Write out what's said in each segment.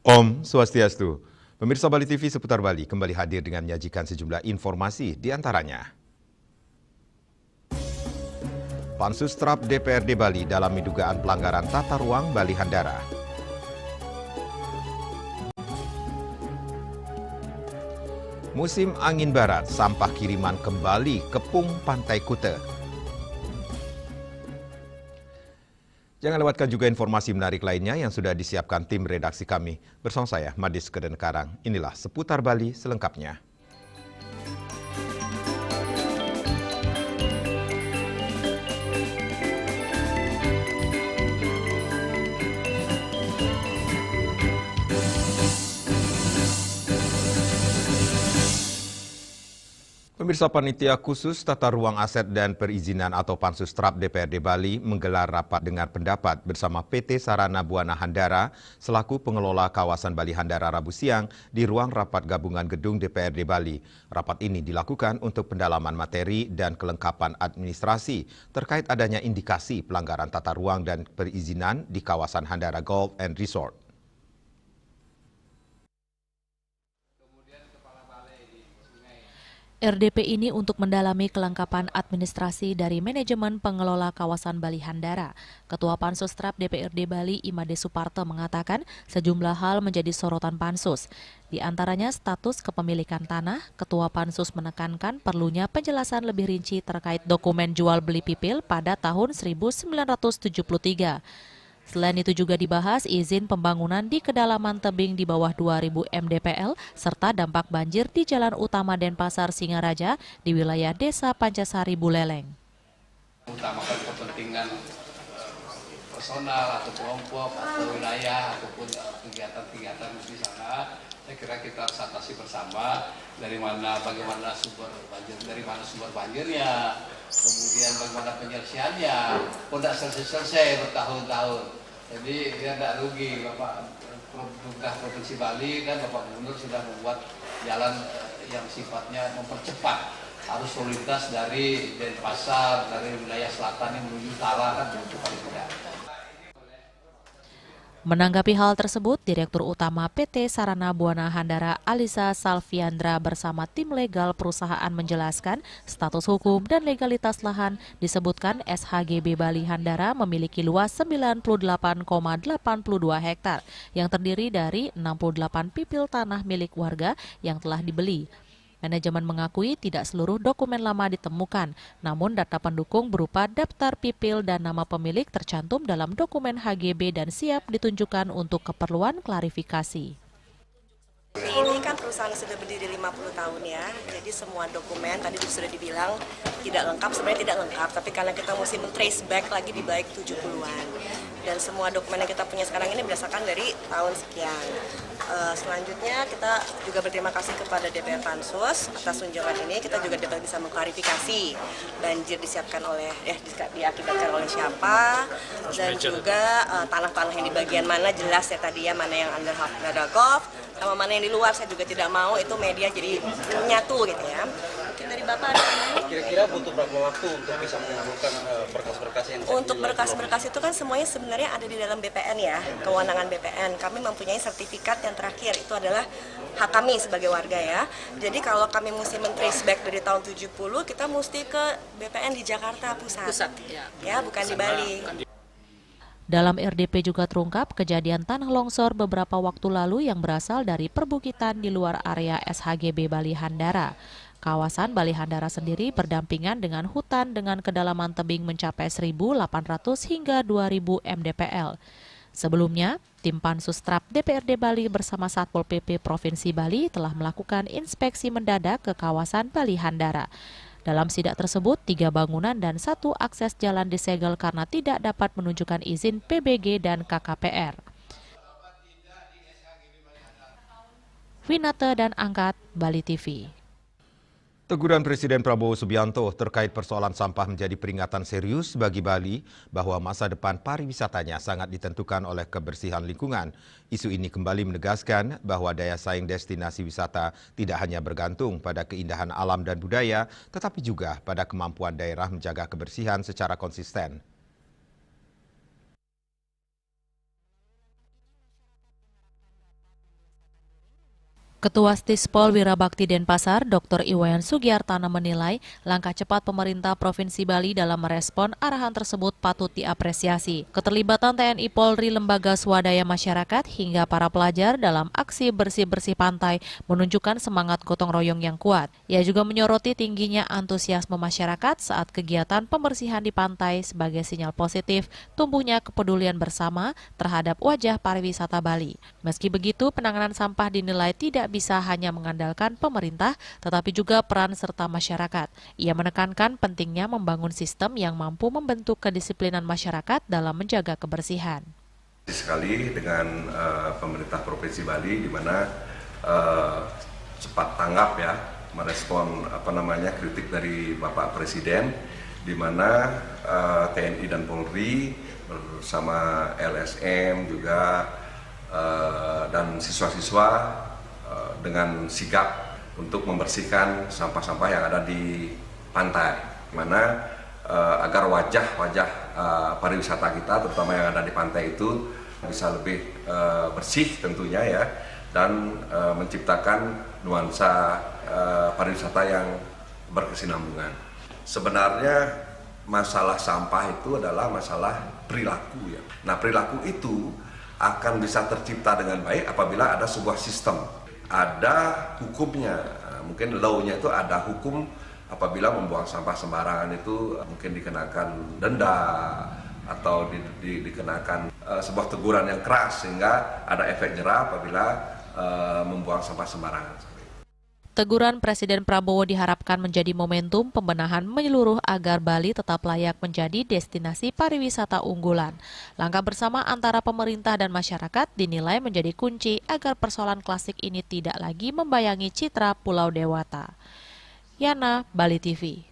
Om Swastiastu. Pemirsa Bali TV seputar Bali kembali hadir dengan menyajikan sejumlah informasi di antaranya. Pansus Trap DPRD Bali dalam dugaan pelanggaran tata ruang Bali Handara. Musim angin barat, sampah kiriman kembali kepung Pantai Kute. Jangan lewatkan juga informasi menarik lainnya yang sudah disiapkan tim redaksi kami. Bersama saya, Madis Kedenkarang. Inilah Seputar Bali selengkapnya. Pemirsa, Panitia Khusus Tata Ruang Aset dan Perizinan atau Pansus Trap DPRD Bali menggelar rapat dengar pendapat bersama PT Sarana Buana Handara selaku pengelola kawasan Bali Handara Rabu siang di ruang rapat gabungan gedung DPRD Bali. Rapat ini dilakukan untuk pendalaman materi dan kelengkapan administrasi terkait adanya indikasi pelanggaran tata ruang dan perizinan di kawasan Handara Golf and Resort. RDP ini untuk mendalami kelengkapan administrasi dari manajemen pengelola kawasan Bali Handara. Ketua Pansus Trap DPRD Bali Imade Suparto mengatakan sejumlah hal menjadi sorotan Pansus. Di antaranya status kepemilikan tanah, Ketua Pansus menekankan perlunya penjelasan lebih rinci terkait dokumen jual beli pipil pada tahun 1973. Selain itu juga dibahas izin pembangunan di kedalaman tebing di bawah 2000 mdpl serta dampak banjir di Jalan Utama Denpasar Singaraja di wilayah Desa Pancasari Buleleng. Utamakan kepentingan personal atau kelompok atau wilayah ataupun kegiatan-kegiatan di sana. Saya kira kita harus atasi bersama bagaimana sumber banjir, dari mana sumber banjirnya, kemudian bagaimana penyelesaiannya. Kok tidak selesai bertahun-tahun. Jadi ya tidak rugi, Bapak Pemerintah Provinsi Bali dan Bapak Gubernur sudah membuat jalan yang sifatnya mempercepat arus lalu lintas dari Denpasar, dari wilayah selatan yang menuju utara kan itu paling mudah. Menanggapi hal tersebut, Direktur Utama PT Sarana Buana Handara Alisa Salviandra bersama tim legal perusahaan menjelaskan status hukum dan legalitas lahan disebutkan SHGB Bali Handara memiliki luas 98,82 hektar yang terdiri dari 68 pipil tanah milik warga yang telah dibeli. Manajemen mengakui tidak seluruh dokumen lama ditemukan, namun data pendukung berupa daftar pipil dan nama pemilik tercantum dalam dokumen HGB dan siap ditunjukkan untuk keperluan klarifikasi. Ini kan perusahaan sudah berdiri 50 tahun ya, jadi semua dokumen tadi sudah dibilang tidak lengkap, sebenarnya tidak lengkap, tapi karena kita mesti men-trace back lagi di balik 70-an. Dan semua dokumen yang kita punya sekarang ini berdasarkan dari tahun sekian. Selanjutnya kita juga berterima kasih kepada DPR Pansus atas tunjangan ini. Kita juga dapat bisa mengklarifikasi banjir disiapkan oleh diakibatkan oleh siapa, dan juga tanah-tanah yang di bagian mana jelas ya tadi ya, mana yang under golf sama mana yang di luar. Saya juga tidak mau itu media jadi menyatu gitu ya. Mungkin dari Bapak ada kira-kira butuh berapa waktu untuk bisa mengumpulkan berkas-berkas yang untuk berkas-berkas itu kan semuanya sebenarnya ada di dalam BPN ya, kewenangan BPN. Kami mempunyai sertifikat yang terakhir itu adalah hak kami sebagai warga ya. Jadi kalau kami mesti men-trace back dari tahun 70, kita mesti ke BPN di Jakarta Pusat ya, bukan di Bali. Dalam RDP juga terungkap kejadian tanah longsor beberapa waktu lalu yang berasal dari perbukitan di luar area SHGB Bali Handara. Kawasan Bali Handara sendiri berdampingan dengan hutan dengan kedalaman tebing mencapai 1.800 hingga 2.000 mdpl. Sebelumnya, tim Pansus Trap DPRD Bali bersama Satpol PP Provinsi Bali telah melakukan inspeksi mendadak ke kawasan Bali Handara. Dalam sidak tersebut, 3 bangunan dan 1 akses jalan disegel karena tidak dapat menunjukkan izin PBG dan KKPR. Winata dan Angkat, Bali TV. Teguran Presiden Prabowo Subianto terkait persoalan sampah menjadi peringatan serius bagi Bali bahwa masa depan pariwisatanya sangat ditentukan oleh kebersihan lingkungan. Isu ini kembali menegaskan bahwa daya saing destinasi wisata tidak hanya bergantung pada keindahan alam dan budaya, tetapi juga pada kemampuan daerah menjaga kebersihan secara konsisten. Ketua Stispol Wirabakti Denpasar, Dr. Iwayan Sugiartana menilai langkah cepat pemerintah Provinsi Bali dalam merespon arahan tersebut patut diapresiasi. Keterlibatan TNI Polri, lembaga swadaya masyarakat, hingga para pelajar dalam aksi bersih-bersih pantai menunjukkan semangat gotong royong yang kuat. Ia juga menyoroti tingginya antusiasme masyarakat saat kegiatan pembersihan di pantai sebagai sinyal positif tumbuhnya kepedulian bersama terhadap wajah pariwisata Bali. Meski begitu, penanganan sampah dinilai tidak bisa hanya mengandalkan pemerintah, tetapi juga peran serta masyarakat. Ia menekankan pentingnya membangun sistem yang mampu membentuk kedisiplinan masyarakat dalam menjaga kebersihan. Sekali dengan pemerintah Provinsi Bali, di mana cepat tanggap ya merespon kritik dari Bapak Presiden, di mana TNI dan Polri bersama LSM juga dan siswa-siswa dengan sigap untuk membersihkan sampah-sampah yang ada di pantai, mana agar wajah-wajah pariwisata kita, terutama yang ada di pantai itu bisa lebih bersih tentunya ya, dan menciptakan nuansa pariwisata yang berkesinambungan. Sebenarnya masalah sampah itu adalah masalah perilaku ya. Nah, perilaku itu akan bisa tercipta dengan baik apabila ada sebuah sistem. Ada hukumnya, mungkin law-nya itu ada hukum apabila membuang sampah sembarangan itu mungkin dikenakan denda atau dikenakan sebuah teguran yang keras sehingga ada efek jerah apabila membuang sampah sembarangan. Teguran Presiden Prabowo diharapkan menjadi momentum pembenahan menyeluruh agar Bali tetap layak menjadi destinasi pariwisata unggulan. Langkah bersama antara pemerintah dan masyarakat dinilai menjadi kunci agar persoalan klasik ini tidak lagi membayangi citra Pulau Dewata. Yana, Bali TV.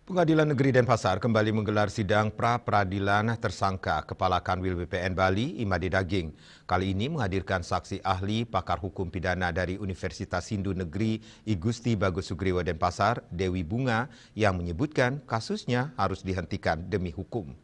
Pengadilan Negeri Denpasar kembali menggelar sidang pra-peradilan tersangka Kepala Kanwil BPN Bali, Imade Daging. Kali ini menghadirkan saksi ahli pakar hukum pidana dari Universitas Hindu Negeri I Gusti Bagus Sugriwo Denpasar, Dewi Bunga, yang menyebutkan kasusnya harus dihentikan demi hukum.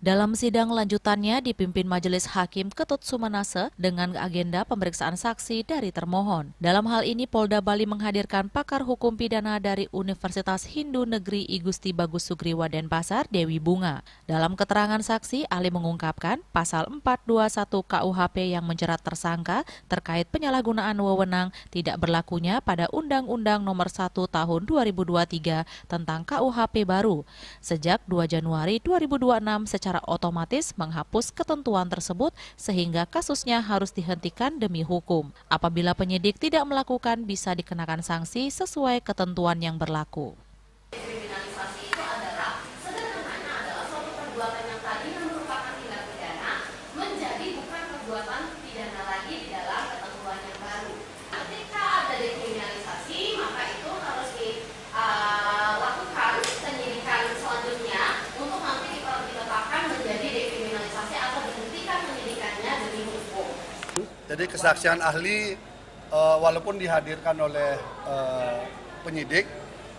Dalam sidang lanjutannya dipimpin Majelis Hakim Ketut Sumanase dengan agenda pemeriksaan saksi dari termohon. Dalam hal ini Polda Bali menghadirkan pakar hukum pidana dari Universitas Hindu Negeri I Gusti Bagus Sugriwo Denpasar, Dewi Bunga. Dalam keterangan saksi, ahli mengungkapkan pasal 421 KUHP yang menjerat tersangka terkait penyalahgunaan wewenang tidak berlakunya pada Undang-Undang Nomor 1 Tahun 2023 tentang KUHP baru. Sejak 2 Januari 2026 secara otomatis menghapus ketentuan tersebut sehingga kasusnya harus dihentikan demi hukum. Apabila penyidik tidak melakukan bisa dikenakan sanksi sesuai ketentuan yang berlaku. Kriminalisasi itu adalah sederhananya adalah suatu perbuatan yang tadinya merupakan tindak pidana menjadi bukan perbuatan pidana lagi di dalam ketentuan yang baru. Ketika ada dekriminalisasi maka itu harus dilakukan penyidikan selanjutnya untuk nanti ditetapkan menjadi dekriminalisasi atau dihentikan penyidikannya demi hukum. Jadi kesaksian ahli walaupun dihadirkan oleh penyidik,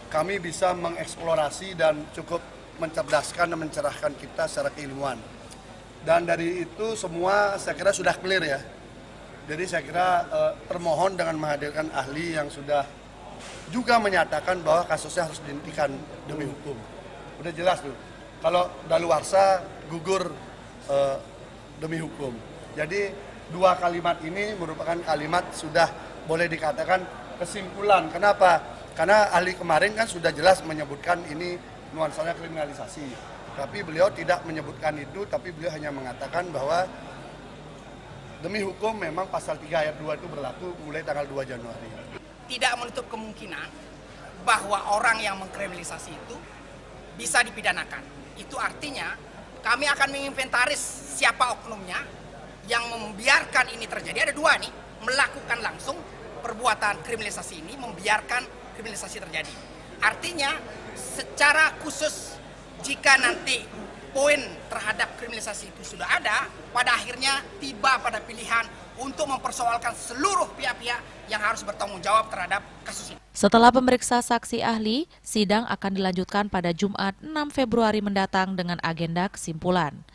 kami bisa mengeksplorasi dan cukup mencerdaskan dan mencerahkan kita secara keilmuan. Dan dari itu semua saya kira sudah clear ya. Jadi saya kira termohon dengan menghadirkan ahli yang sudah juga menyatakan bahwa kasusnya harus dihentikan demi hukum. Udah jelas tuh. Kalau daluarsa gugur demi hukum. Jadi dua kalimat ini merupakan kalimat sudah boleh dikatakan kesimpulan. Kenapa? Karena ahli kemarin kan sudah jelas menyebutkan ini nuansanya kriminalisasi. Tapi beliau tidak menyebutkan itu, tapi beliau hanya mengatakan bahwa demi hukum memang pasal 3 ayat 2 itu berlaku mulai tanggal 2 Januari. Tidak menutup kemungkinan bahwa orang yang mengkriminalisasi itu bisa dipidanakan. Itu artinya kami akan menginventaris siapa oknumnya yang membiarkan ini terjadi. Ada dua nih, melakukan langsung perbuatan kriminalisasi ini, membiarkan kriminalisasi terjadi. Artinya secara khusus jika nanti poin terhadap kriminalisasi itu sudah ada, pada akhirnya tiba pada pilihan untuk mempersoalkan seluruh pihak-pihak yang harus bertanggung jawab terhadap kasus ini. Setelah pemeriksa saksi ahli, sidang akan dilanjutkan pada Jumat 6 Februari mendatang dengan agenda kesimpulan.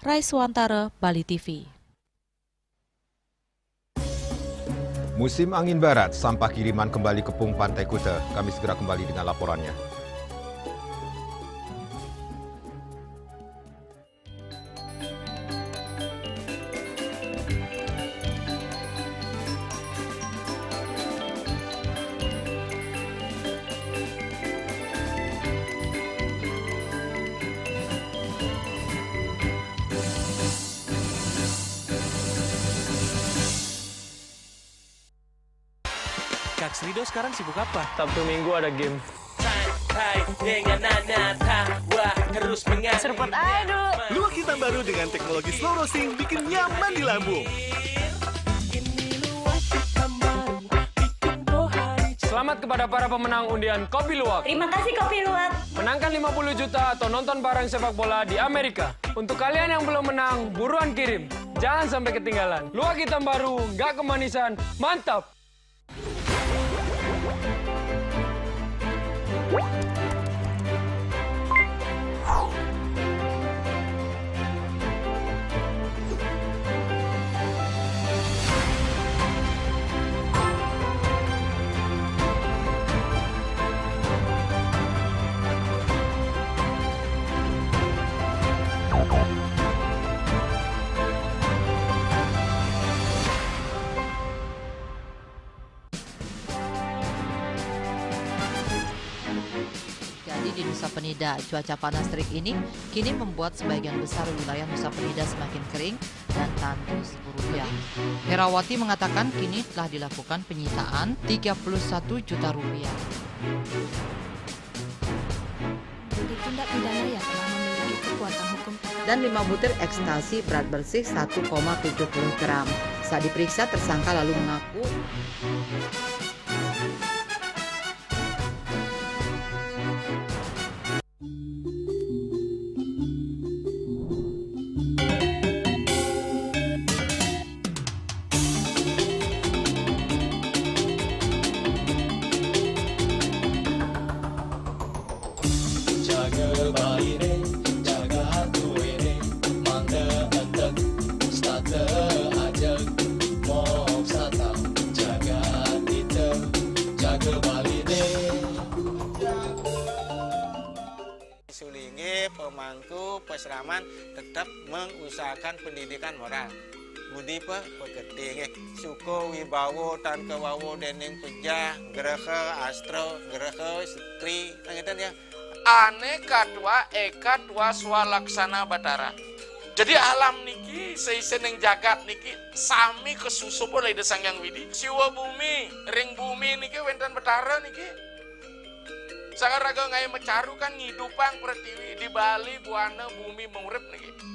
Raiswantara, Bali TV. Musim angin barat, sampah kiriman kembali kepung Pantai Kuta. Kami segera kembali dengan laporannya. Kak Srido sekarang sibuk apa? Sabtu Minggu ada game. Santai dengan Nana tawa terus mengalir. Seruput aja dulu. Luwak hitam baru dengan teknologi slow roasting bikin nyaman di lambung. Selamat kepada para pemenang undian Kopi Luwak. Terima kasih Kopi Luwak. Menangkan 50 juta atau nonton bareng sepak bola di Amerika. Untuk kalian yang belum menang, buruan kirim. Jangan sampai ketinggalan. Luwak hitam baru, nggak kemanisan, mantap. Di Nusa Penida, cuaca panas terik ini kini membuat sebagian besar wilayah Nusa Penida semakin kering dan tandus rupiah. Herawati mengatakan kini telah dilakukan penyitaan 31 juta rupiah. Tindak pidana yang telah memiliki kekuatan hukum Dan 5 butir ekstasi berat bersih 1,70 gram. Saat diperiksa, tersangka lalu mengaku Sulingi pemangku peseraman tetap mengusahakan pendidikan moral. Budi pekerti suko wibawo tan kewawo dening pejah gerehe astro gerehe setri nangitan ya aneka dua swalaksana batara. Jadi alam niki seiseneng jagat niki sami kesusup oleh desang yang widi siwa bumi ring bumi niki wenten batara niki Sakaraga ngai mecaru kan ngidupang pertiwi di Bali buana bumi mengurip niki.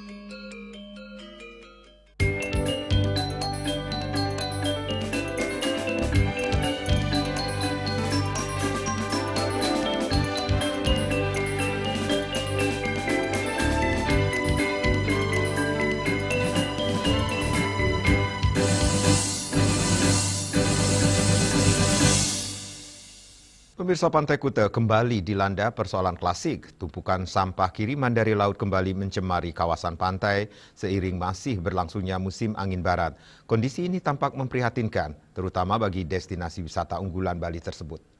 Pemirsa, Pantai Kuta kembali dilanda persoalan klasik. Tumpukan sampah kiriman dari laut kembali mencemari kawasan pantai seiring masih berlangsungnya musim angin barat. Kondisi ini tampak memprihatinkan, terutama bagi destinasi wisata unggulan Bali tersebut.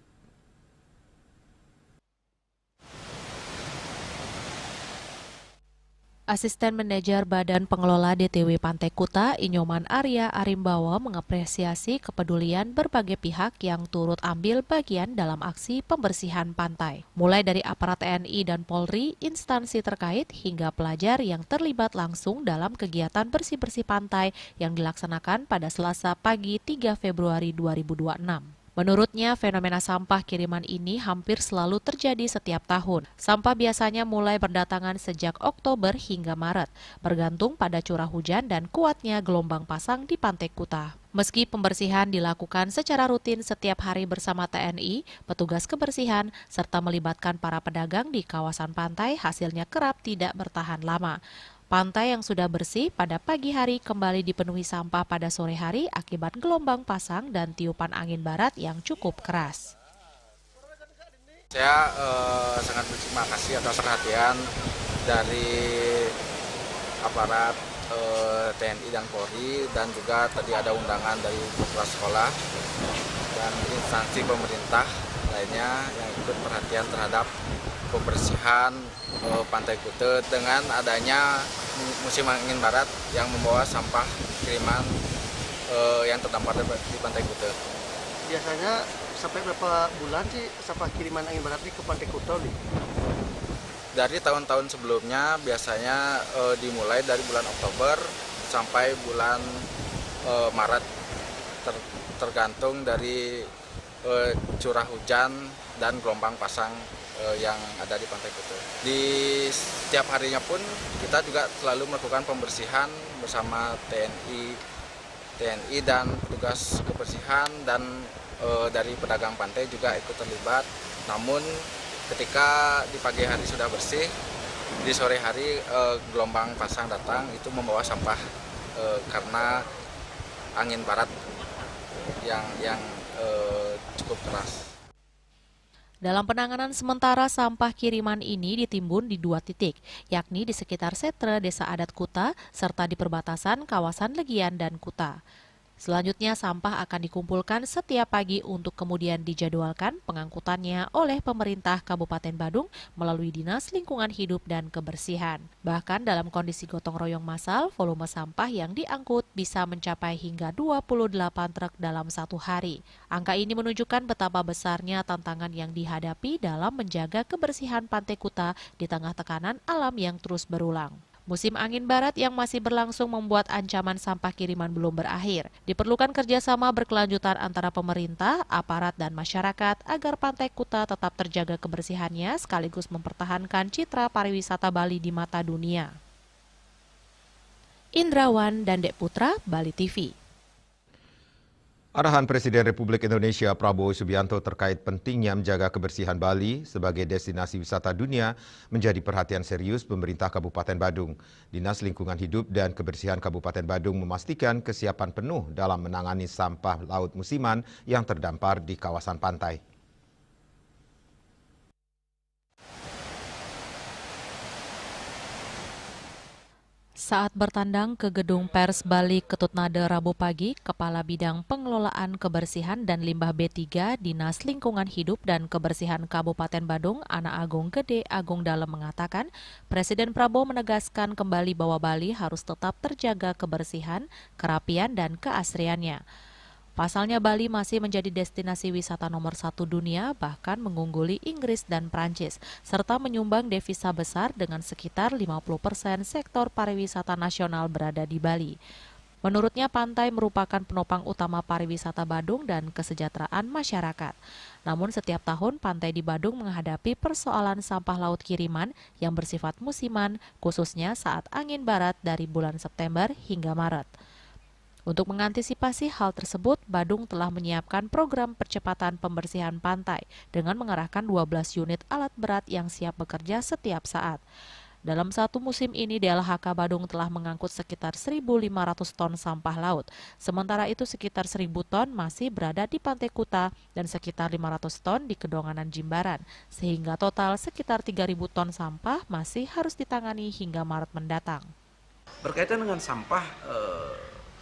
Asisten Manajer Badan Pengelola DTW Pantai Kuta, Inyoman Arya Arimbawa, mengapresiasi kepedulian berbagai pihak yang turut ambil bagian dalam aksi pembersihan pantai. Mulai dari aparat TNI dan Polri, instansi terkait, hingga pelajar yang terlibat langsung dalam kegiatan bersih-bersih pantai yang dilaksanakan pada Selasa pagi 3 Februari 2026. Menurutnya, fenomena sampah kiriman ini hampir selalu terjadi setiap tahun. Sampah biasanya mulai berdatangan sejak Oktober hingga Maret, bergantung pada curah hujan dan kuatnya gelombang pasang di Pantai Kuta. Meski pembersihan dilakukan secara rutin setiap hari bersama TNI, petugas kebersihan, serta melibatkan para pedagang di kawasan pantai, hasilnya kerap tidak bertahan lama. Pantai yang sudah bersih pada pagi hari kembali dipenuhi sampah pada sore hari akibat gelombang pasang dan tiupan angin barat yang cukup keras. Saya sangat berterima kasih atas perhatian dari aparat TNI dan Polri, dan juga tadi ada undangan dari kepala sekolah dan instansi pemerintah lainnya yang ikut perhatian terhadap kebersihan Pantai Kute dengan adanya musim angin barat yang membawa sampah kiriman yang terdampar di Pantai Kute. Biasanya sampai berapa bulan sih sampah kiriman angin barat ini ke Pantai Kute nih? Dari tahun-tahun sebelumnya biasanya dimulai dari bulan Oktober sampai bulan Maret, tergantung dari curah hujan dan gelombang pasang yang ada di Pantai Kute. Di setiap harinya pun kita juga selalu melakukan pembersihan bersama TNI dan petugas kebersihan, dan dari pedagang pantai juga ikut terlibat. Namun ketika di pagi hari sudah bersih, di sore hari gelombang pasang datang, itu membawa sampah karena angin barat yang cukup keras. Dalam penanganan sementara, sampah kiriman ini ditimbun di 2 titik, yakni di sekitar Setre, Desa Adat Kuta, serta di perbatasan kawasan Legian dan Kuta. Selanjutnya, sampah akan dikumpulkan setiap pagi untuk kemudian dijadwalkan pengangkutannya oleh pemerintah Kabupaten Badung melalui Dinas Lingkungan Hidup dan Kebersihan. Bahkan dalam kondisi gotong royong massal, volume sampah yang diangkut bisa mencapai hingga 28 truk dalam 1 hari. Angka ini menunjukkan betapa besarnya tantangan yang dihadapi dalam menjaga kebersihan Pantai Kuta di tengah tekanan alam yang terus berulang. Musim angin barat yang masih berlangsung membuat ancaman sampah kiriman belum berakhir. Diperlukan kerjasama berkelanjutan antara pemerintah, aparat, dan masyarakat agar Pantai Kuta tetap terjaga kebersihannya sekaligus mempertahankan citra pariwisata Bali di mata dunia. Indrawan dan Dek Putra, Bali TV. Arahan Presiden Republik Indonesia Prabowo Subianto terkait pentingnya menjaga kebersihan Bali sebagai destinasi wisata dunia menjadi perhatian serius pemerintah Kabupaten Badung. Dinas Lingkungan Hidup dan Kebersihan Kabupaten Badung memastikan kesiapan penuh dalam menangani sampah laut musiman yang terdampar di kawasan pantai. Saat bertandang ke Gedung Pers Bali Ketutnade Rabu pagi, Kepala Bidang Pengelolaan Kebersihan dan Limbah B3 Dinas Lingkungan Hidup dan Kebersihan Kabupaten Badung, Ana Agung Gede Agung Dalem mengatakan, Presiden Prabowo menegaskan kembali bahwa Bali harus tetap terjaga kebersihan, kerapian, dan keasriannya. Pasalnya Bali masih menjadi destinasi wisata nomor 1 dunia, bahkan mengungguli Inggris dan Prancis, serta menyumbang devisa besar dengan sekitar 50% sektor pariwisata nasional berada di Bali. Menurutnya, pantai merupakan penopang utama pariwisata Badung dan kesejahteraan masyarakat. Namun setiap tahun pantai di Badung menghadapi persoalan sampah laut kiriman yang bersifat musiman, khususnya saat angin barat dari bulan September hingga Maret. Untuk mengantisipasi hal tersebut, Badung telah menyiapkan program percepatan pembersihan pantai dengan mengerahkan 12 unit alat berat yang siap bekerja setiap saat. Dalam satu musim ini, DLHK Badung telah mengangkut sekitar 1.500 ton sampah laut. Sementara itu sekitar 1.000 ton masih berada di Pantai Kuta dan sekitar 500 ton di Kedonganan Jimbaran. Sehingga total sekitar 3.000 ton sampah masih harus ditangani hingga Maret mendatang. Berkaitan dengan sampah,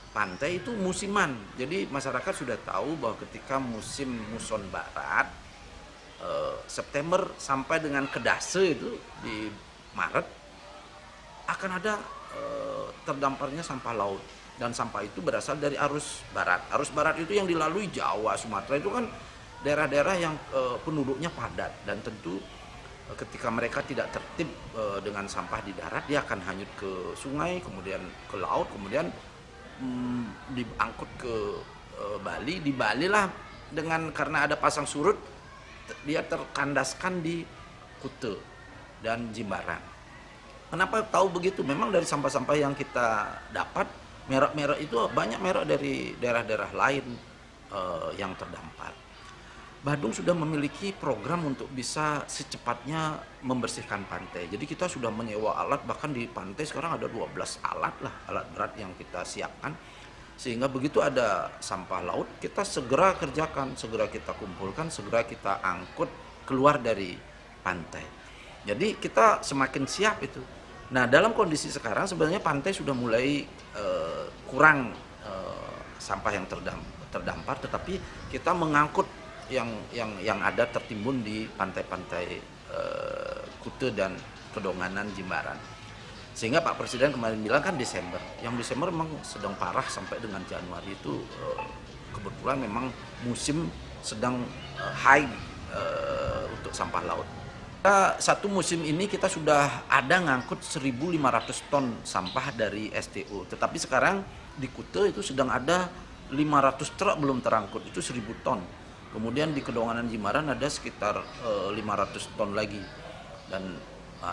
pantai itu musiman, jadi masyarakat sudah tahu bahwa ketika musim muson barat, September sampai dengan kedase itu di Maret, akan ada terdamparnya sampah laut, dan sampah itu berasal dari arus barat. Arus barat itu yang dilalui Jawa, Sumatera, itu kan daerah-daerah yang penduduknya padat, dan tentu ketika mereka tidak tertib dengan sampah di darat, dia akan hanyut ke sungai, kemudian ke laut, kemudian diangkut ke Bali. Di Bali lah, dengan karena ada pasang surut, dia terkandaskan di Kute dan Jimbaran. Kenapa tahu begitu? Memang dari sampah-sampah yang kita dapat, merek-merek itu banyak merek dari daerah-daerah lain yang terdampar. Badung sudah memiliki program untuk bisa secepatnya membersihkan pantai. Jadi kita sudah menyewa alat, bahkan di pantai sekarang ada 12 alat lah, alat berat yang kita siapkan. Sehingga begitu ada sampah laut, kita segera kerjakan, segera kita kumpulkan, segera kita angkut keluar dari pantai. Jadi kita semakin siap itu. Nah, dalam kondisi sekarang sebenarnya pantai sudah mulai kurang sampah yang terdampar, tetapi kita mengangkut yang ada tertimbun di pantai-pantai Kute dan Kedonganan, Jimbaran. Sehingga Pak Presiden kemarin bilang kan Desember. Yang Desember memang sedang parah sampai dengan Januari itu kebetulan memang musim sedang high untuk sampah laut. Satu musim ini kita sudah ada ngangkut 1.500 ton sampah dari STO. Tetapi sekarang di Kute itu sedang ada 500 truk belum terangkut, itu 1.000 ton. Kemudian di Kedonganan Jimbaran ada sekitar 500 ton lagi. Dan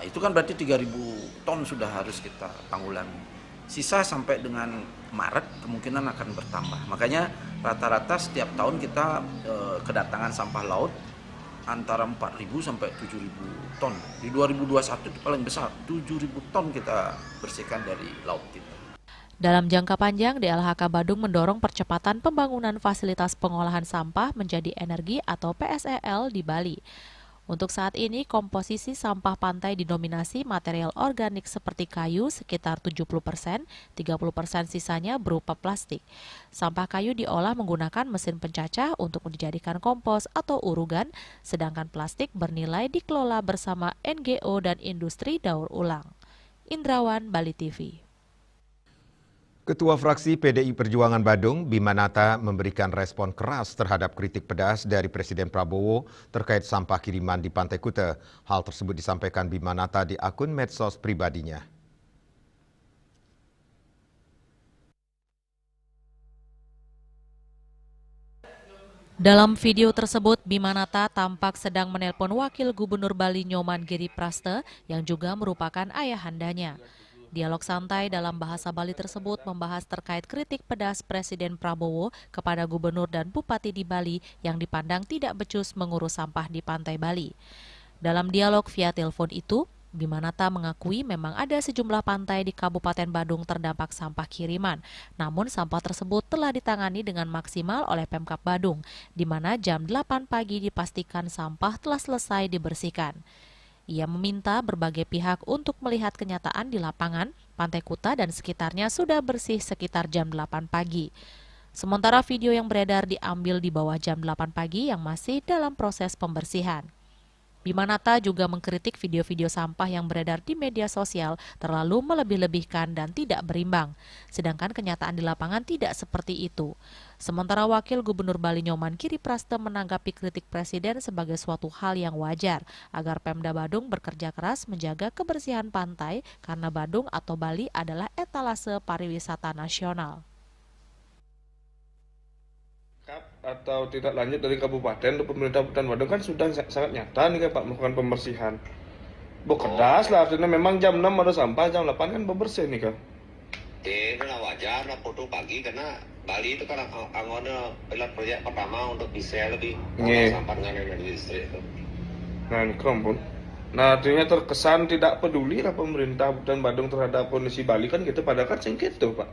itu kan berarti 3.000 ton sudah harus kita tanggulangi. Sisa sampai dengan Maret kemungkinan akan bertambah. Makanya rata-rata setiap tahun kita kedatangan sampah laut antara 4.000 sampai 7.000 ton. Di 2021 itu paling besar, 7.000 ton kita bersihkan dari laut kita. Dalam jangka panjang, DLHK Badung mendorong percepatan pembangunan fasilitas pengolahan sampah menjadi energi atau PSEL di Bali. Untuk saat ini, komposisi sampah pantai didominasi material organik seperti kayu sekitar 70%, 30% sisanya berupa plastik. Sampah kayu diolah menggunakan mesin pencacah untuk dijadikan kompos atau urugan, sedangkan plastik bernilai dikelola bersama NGO dan industri daur ulang. Indrawan, Bali TV. Ketua Fraksi PDI Perjuangan Badung, Bima Nata, memberikan respon keras terhadap kritik pedas dari Presiden Prabowo terkait sampah kiriman di Pantai Kute. Hal tersebut disampaikan Bima Nata di akun medsos pribadinya. Dalam video tersebut, Bima Nata tampak sedang menelpon Wakil Gubernur Bali Nyoman Giripraste yang juga merupakan ayahandanya. Dialog santai dalam bahasa Bali tersebut membahas terkait kritik pedas Presiden Prabowo kepada gubernur dan bupati di Bali yang dipandang tidak becus mengurus sampah di pantai Bali. Dalam dialog via telepon itu, Bima Nata mengakui memang ada sejumlah pantai di Kabupaten Badung terdampak sampah kiriman, namun sampah tersebut telah ditangani dengan maksimal oleh Pemkab Badung, di mana jam 8 pagi dipastikan sampah telah selesai dibersihkan. Ia meminta berbagai pihak untuk melihat kenyataan di lapangan, Pantai Kuta dan sekitarnya sudah bersih sekitar jam 8 pagi. Sementara video yang beredar diambil di bawah jam 8 pagi yang masih dalam proses pembersihan. Bima Nata juga mengkritik video-video sampah yang beredar di media sosial terlalu melebih-lebihkan dan tidak berimbang. Sedangkan kenyataan di lapangan tidak seperti itu. Sementara Wakil Gubernur Bali Nyoman Giripraste menanggapi kritik Presiden sebagai suatu hal yang wajar agar Pemda Badung bekerja keras menjaga kebersihan pantai karena Badung atau Bali adalah etalase pariwisata nasional. Atau tidak lanjut dari kabupaten untuk pemerintah Kabupaten Badung kan sudah sangat nyata nih Pak melakukan pembersihan. Bekerdas lah, artinya memang jam 6 ada sampah, jam 8 kan bebersih nih Kak. Itu lah wajar lah foto pagi karena Bali itu kan anggota pilot proyek pertama untuk bisa lebih sampah dengan energi listrik itu. Nah ini pun. Nah artinya terkesan tidak peduli lah pemerintah Kabupaten Badung terhadap kondisi Bali kan gitu, padahal kan singkit tuh Pak.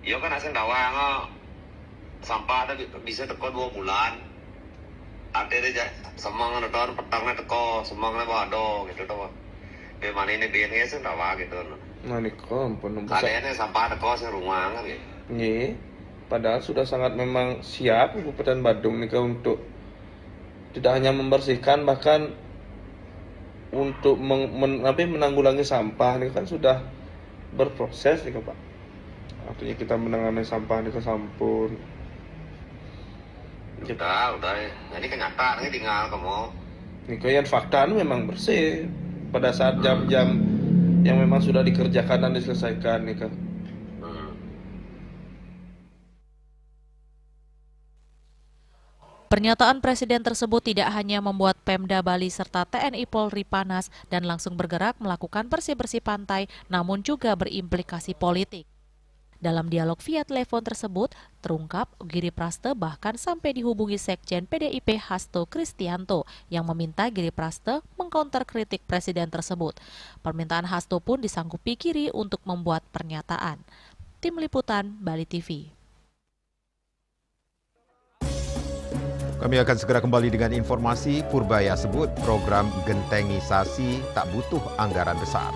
Iya kan asing dawang sampah ada bisa teko 2 bulan. Artinya semang nonton petangnya teko, semangnya bado gitu tuh. Bagaimana ini biasanya sih dawa gitu. Nah ini kompon. Kalian sampah teko sing rumah kan gitu. Nih, padahal sudah sangat memang siap Kabupaten Badung nih untuk tidak hanya membersihkan bahkan untuk menanggulangi sampah ini kan sudah berproses nih Pak. Artinya kita menangani sampah ini ke sampun. Udah. Jadi kenyataannya tinggal kamu. Ini fakta memang bersih pada saat jam-jam yang memang sudah dikerjakan dan diselesaikan nih Kak. Pernyataan Presiden tersebut tidak hanya membuat Pemda Bali serta TNI Polri panas dan langsung bergerak melakukan bersih-bersih pantai, namun juga berimplikasi politik. Dalam dialog via telepon tersebut, terungkap Giripraste bahkan sampai dihubungi Sekjen PDIP Hasto Kristianto yang meminta Giripraste mengcounter kritik Presiden tersebut. Permintaan Hasto pun disanggupi Giri untuk membuat pernyataan. Tim Liputan Bali TV. Kami akan segera kembali dengan informasi. Purbaya sebut program gentengisasi tak butuh anggaran besar.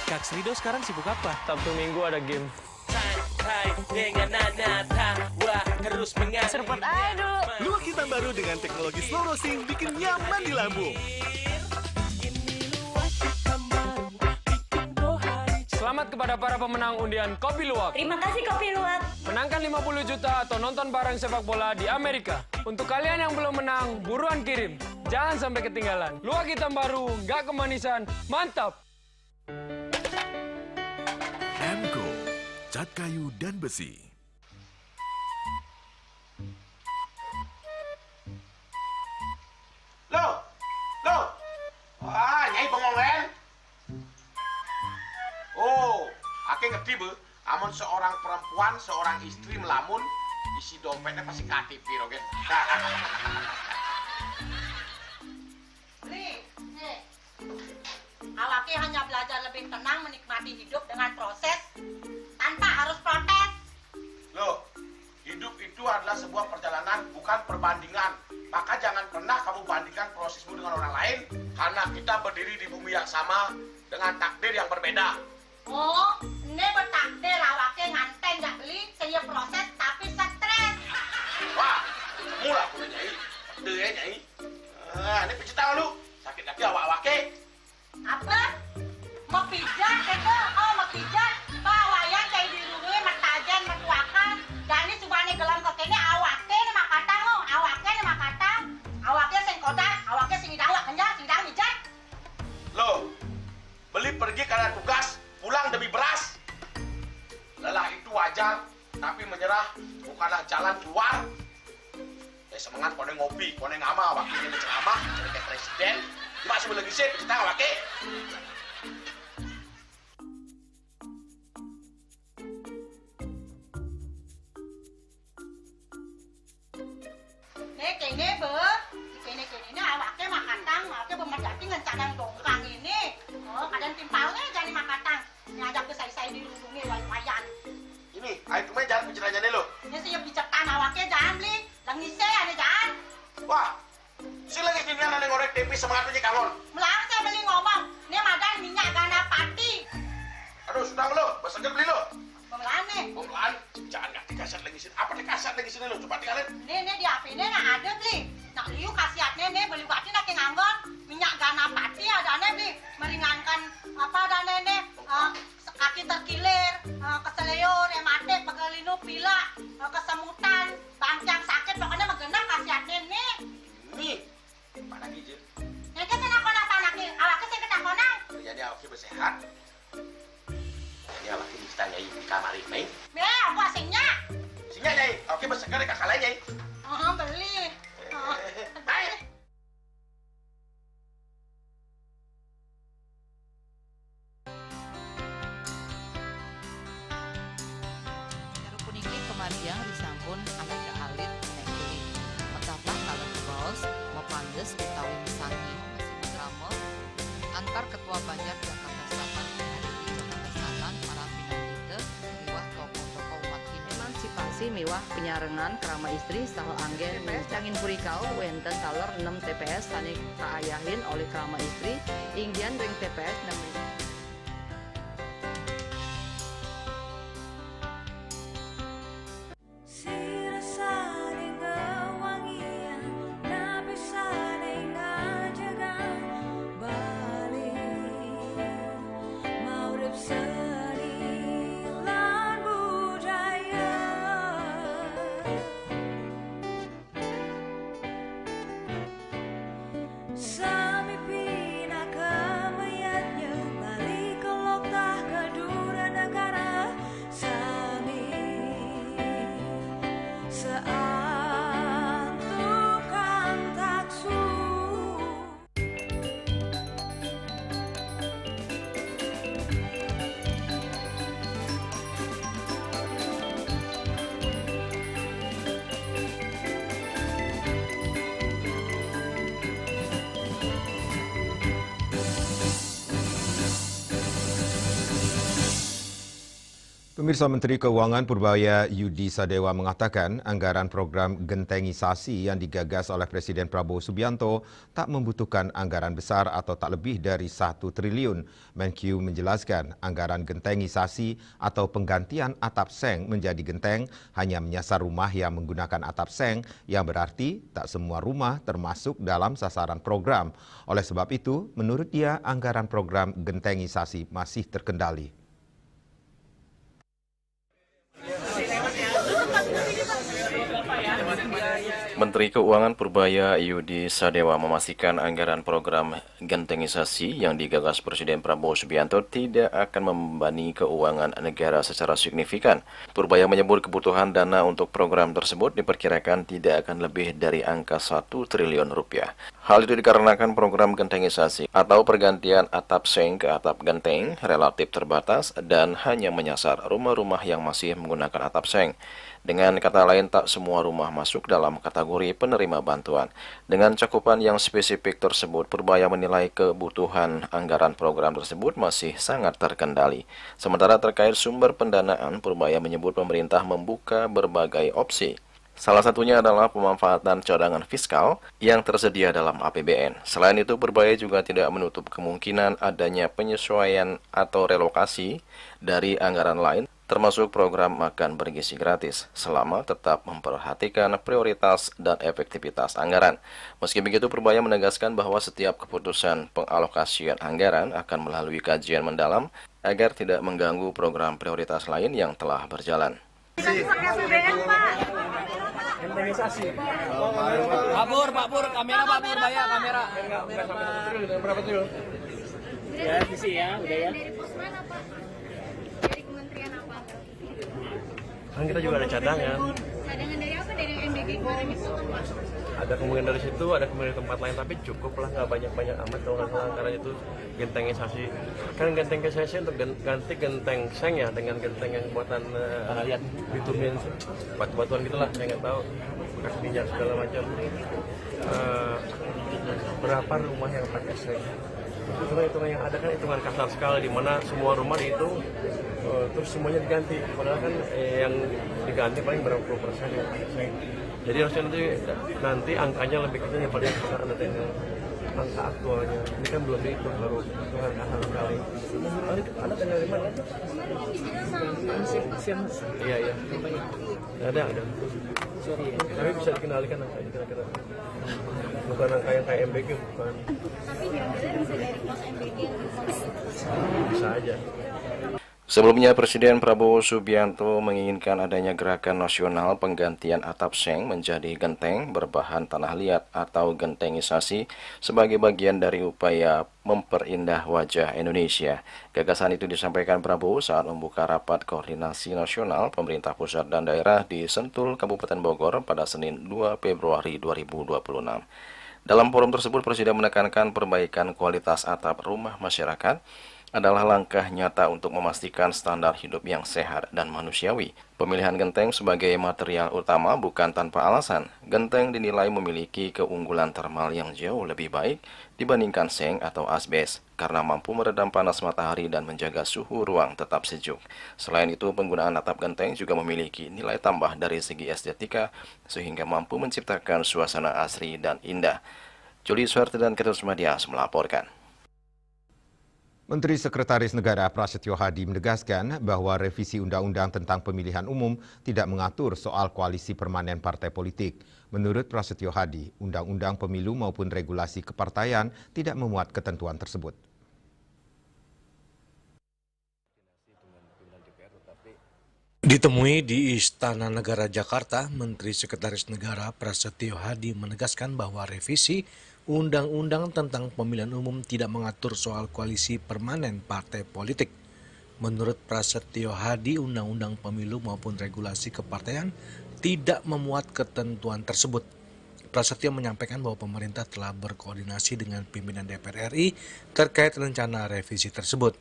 Kak Srido sekarang sibuk apa? Sabtu Minggu ada game. Santai dengan nada tawa terus mengalir. Serpot aduh. Luwak hitam baru dengan teknologi slow roasting bikin nyaman di lambung. Selamat kepada para pemenang undian Kopi Luwak. Terima kasih Kopi Luwak. Menangkan 50 juta atau nonton bareng sepak bola di Amerika. Untuk kalian yang belum menang, buruan kirim. Jangan sampai ketinggalan. Luwak hitam baru, nggak kemanisan, mantap. Emco, cat kayu dan besi. Loh, nyai bengong kan? Oh, ake ngerti be, amun seorang perempuan, seorang istri melamun, isi dompetnya pasti KTP, Rogen. Awake hanya belajar lebih tenang menikmati hidup dengan proses tanpa harus protes. Loh, hidup itu adalah sebuah perjalanan, bukan perbandingan. Maka jangan pernah kamu bandingkan prosesmu dengan orang lain, karena kita berdiri di bumi yang sama dengan takdir yang berbeda. Oh, ini bertakdir awake nganten nggak beli, saya proses tapi stres. Wah, mula aku nyai, deh nyai. Ini pijit tangan lu, sakit lagi awak-awake. Apa? Mau pijat itu? Oh, mau pijat. Bawayan kayak dirungi, matajen, matuakan. Dan ini subane gelam kok ini awake nih makata lo, awake nih makata. Awake sing kodak, awake sing hidang kenjang, sing hidang mijat. Loh, beli pergi karena tugas, pulang demi beras. Lelah itu wajar, tapi menyerah bukanlah jalan keluar. Semangat kone ngopi, kone ngama, wakilnya ceramah, jadi presiden. Masih lagi sih, kita nggak pakai. Kene be, kene awaknya makatang, awaknya bermedati ngencadang dongkang ini. Oh, kadang timpalnya jadi makatang, ngajak ke saya dirundungi wayan. Ini, ayo cuma jangan bicaranya nih lo. Ini sih bicarkan awaknya jangan beli, langise ada jangan. Wah, si lagi pimpinan ada ngorek tempe semangat aja kangon. Melang saya beli ngomong, ini madan minyak gana pati. Aduh, sudah lo, beseger beli lo. Pemelaan nih. Pemelaan, jangan nggak dikasat lagi sini. Apa dikasat lagi sini lo? Coba tinggalin. Ini di HP ini nggak ada beli. Nak liu khasiatnya nih beli bati nak nganggon minyak gana pati ada nih beli meringankan apa ada nih kaki terkilir, keseleur, rematik, pegelinu, pila, kesemutan, bangcang sakit pokoknya megena khasiatnya nih. Nih, mana gijil? Ini kan saya nak panaki, awaknya saya kena konang. Jadi awaknya bersehat. Jadi awaknya bisa nyai di kamar ini. Aku asingnya. Asingnya nyai, awaknya berseger di kakak lain nyai. Beli. Baik. Puniki kemariang disampun anak alit nek beli. Betapa kalau bos mepandes utawi misangi masih drama antar ketua Banjar Jakarta Selatan hari di Jakarta Selatan para pinangita miwah tokoh-tokoh umat Hindu. Emansipasi miwah penyarengan kerama istri saha anggen cangin purikau wenten taler 6 TPS sani kaayahin oleh kerama istri inggian ring TPS 6. Sami pina kemayatnya balik kelok tah kedura negara Sami seantukan taksu. Pemirsa, Menteri Keuangan Purbaya Yudi Sadewa mengatakan anggaran program gentengisasi yang digagas oleh Presiden Prabowo Subianto tak membutuhkan anggaran besar atau tak lebih dari 1 triliun. Menkyu menjelaskan anggaran gentengisasi atau penggantian atap seng menjadi genteng hanya menyasar rumah yang menggunakan atap seng, yang berarti tak semua rumah termasuk dalam sasaran program. Oleh sebab itu, menurut dia anggaran program gentengisasi masih terkendali. Menteri Keuangan Purbaya Yudi Sadewa memastikan anggaran program gentengisasi yang digagas Presiden Prabowo Subianto tidak akan membebani keuangan negara secara signifikan. Purbaya menyebut kebutuhan dana untuk program tersebut diperkirakan tidak akan lebih dari angka 1 triliun rupiah. Hal itu dikarenakan program gentengisasi atau pergantian atap seng ke atap genteng relatif terbatas dan hanya menyasar rumah-rumah yang masih menggunakan atap seng. Dengan kata lain, tak semua rumah masuk dalam kategori penerima bantuan. Dengan cakupan yang spesifik tersebut, Purbaya menilai kebutuhan anggaran program tersebut masih sangat terkendali. Sementara terkait sumber pendanaan, Purbaya menyebut pemerintah membuka berbagai opsi. Salah satunya adalah pemanfaatan cadangan fiskal yang tersedia dalam APBN. Selain itu, Purbaya juga tidak menutup kemungkinan adanya penyesuaian atau relokasi dari anggaran lain, termasuk program makan bergizi gratis, selama tetap memperhatikan prioritas dan efektivitas anggaran. Meski begitu, Purbaya menegaskan bahwa setiap keputusan pengalokasian anggaran akan melalui kajian mendalam agar tidak mengganggu program prioritas lain yang telah berjalan. Pak Pur, kamera Pak Pur, bayar kamera. Berapa tuh? Ya, visi ya, udah ya. Kan kita juga ada cadangan. Cadangan dari apa? Dari MBG kemarin itu kan Pak? Ada kemungkinan dari situ, ada kemungkinan dari tempat lain, tapi cukup lah, nggak banyak-banyak amat kalau nggak salah, karena itu gentengisasi. Kan gentengisasi untuk ganti genteng seng ya, dengan genteng yang buatan bitumen, batu-batuan gitulah, saya nggak tahu, bekas minyak segala macam. Berapa rumah yang pakai seng? Cuma hitungan yang ada kan hitungan kasar sekali, di mana semua rumah dihitung, terus semuanya diganti. Padahal kan yang diganti paling berapa puluh persen yang pakai seng. Jadi harusnya nanti angkanya lebih kecil daripada yang sekarang ada angka aktualnya. Ini kan belum dihitung, baru hitungan kasar sekali. Ada dari mana? Iya. Ada. Tapi bisa dikendalikan angkanya kira-kira. Bukan angka yang kayak MBG, bukan. Tapi bisa dari pos MBG. Bisa aja. Sebelumnya, Presiden Prabowo Subianto menginginkan adanya gerakan nasional penggantian atap seng menjadi genteng berbahan tanah liat atau gentengisasi sebagai bagian dari upaya memperindah wajah Indonesia. Gagasan itu disampaikan Prabowo saat membuka rapat koordinasi nasional pemerintah pusat dan daerah di Sentul, Kabupaten Bogor pada Senin 2 Februari 2026. Dalam forum tersebut, Presiden menekankan perbaikan kualitas atap rumah masyarakat adalah langkah nyata untuk memastikan standar hidup yang sehat dan manusiawi. Pemilihan genteng sebagai material utama bukan tanpa alasan. Genteng dinilai memiliki keunggulan termal yang jauh lebih baik dibandingkan seng atau asbes karena mampu meredam panas matahari dan menjaga suhu ruang tetap sejuk. Selain itu, penggunaan atap genteng juga memiliki nilai tambah dari segi estetika sehingga mampu menciptakan suasana asri dan indah. Juli Suharti dan Ketus Madias melaporkan. Menteri Sekretaris Negara Prasetyo Hadi menegaskan bahwa revisi Undang-Undang tentang Pemilihan Umum tidak mengatur soal koalisi permanen partai politik. Menurut Prasetyo Hadi, Undang-Undang Pemilu maupun regulasi kepartaian tidak memuat ketentuan tersebut. Ditemui di Istana Negara Jakarta, Menteri Sekretaris Negara Prasetyo Hadi menegaskan bahwa revisi Undang-Undang tentang Pemilihan Umum tidak mengatur soal koalisi permanen partai politik. Menurut Prasetyo Hadi, Undang-Undang Pemilu maupun regulasi kepartaian tidak memuat ketentuan tersebut. Prasetyo menyampaikan bahwa pemerintah telah berkoordinasi dengan pimpinan DPR RI terkait rencana revisi tersebut.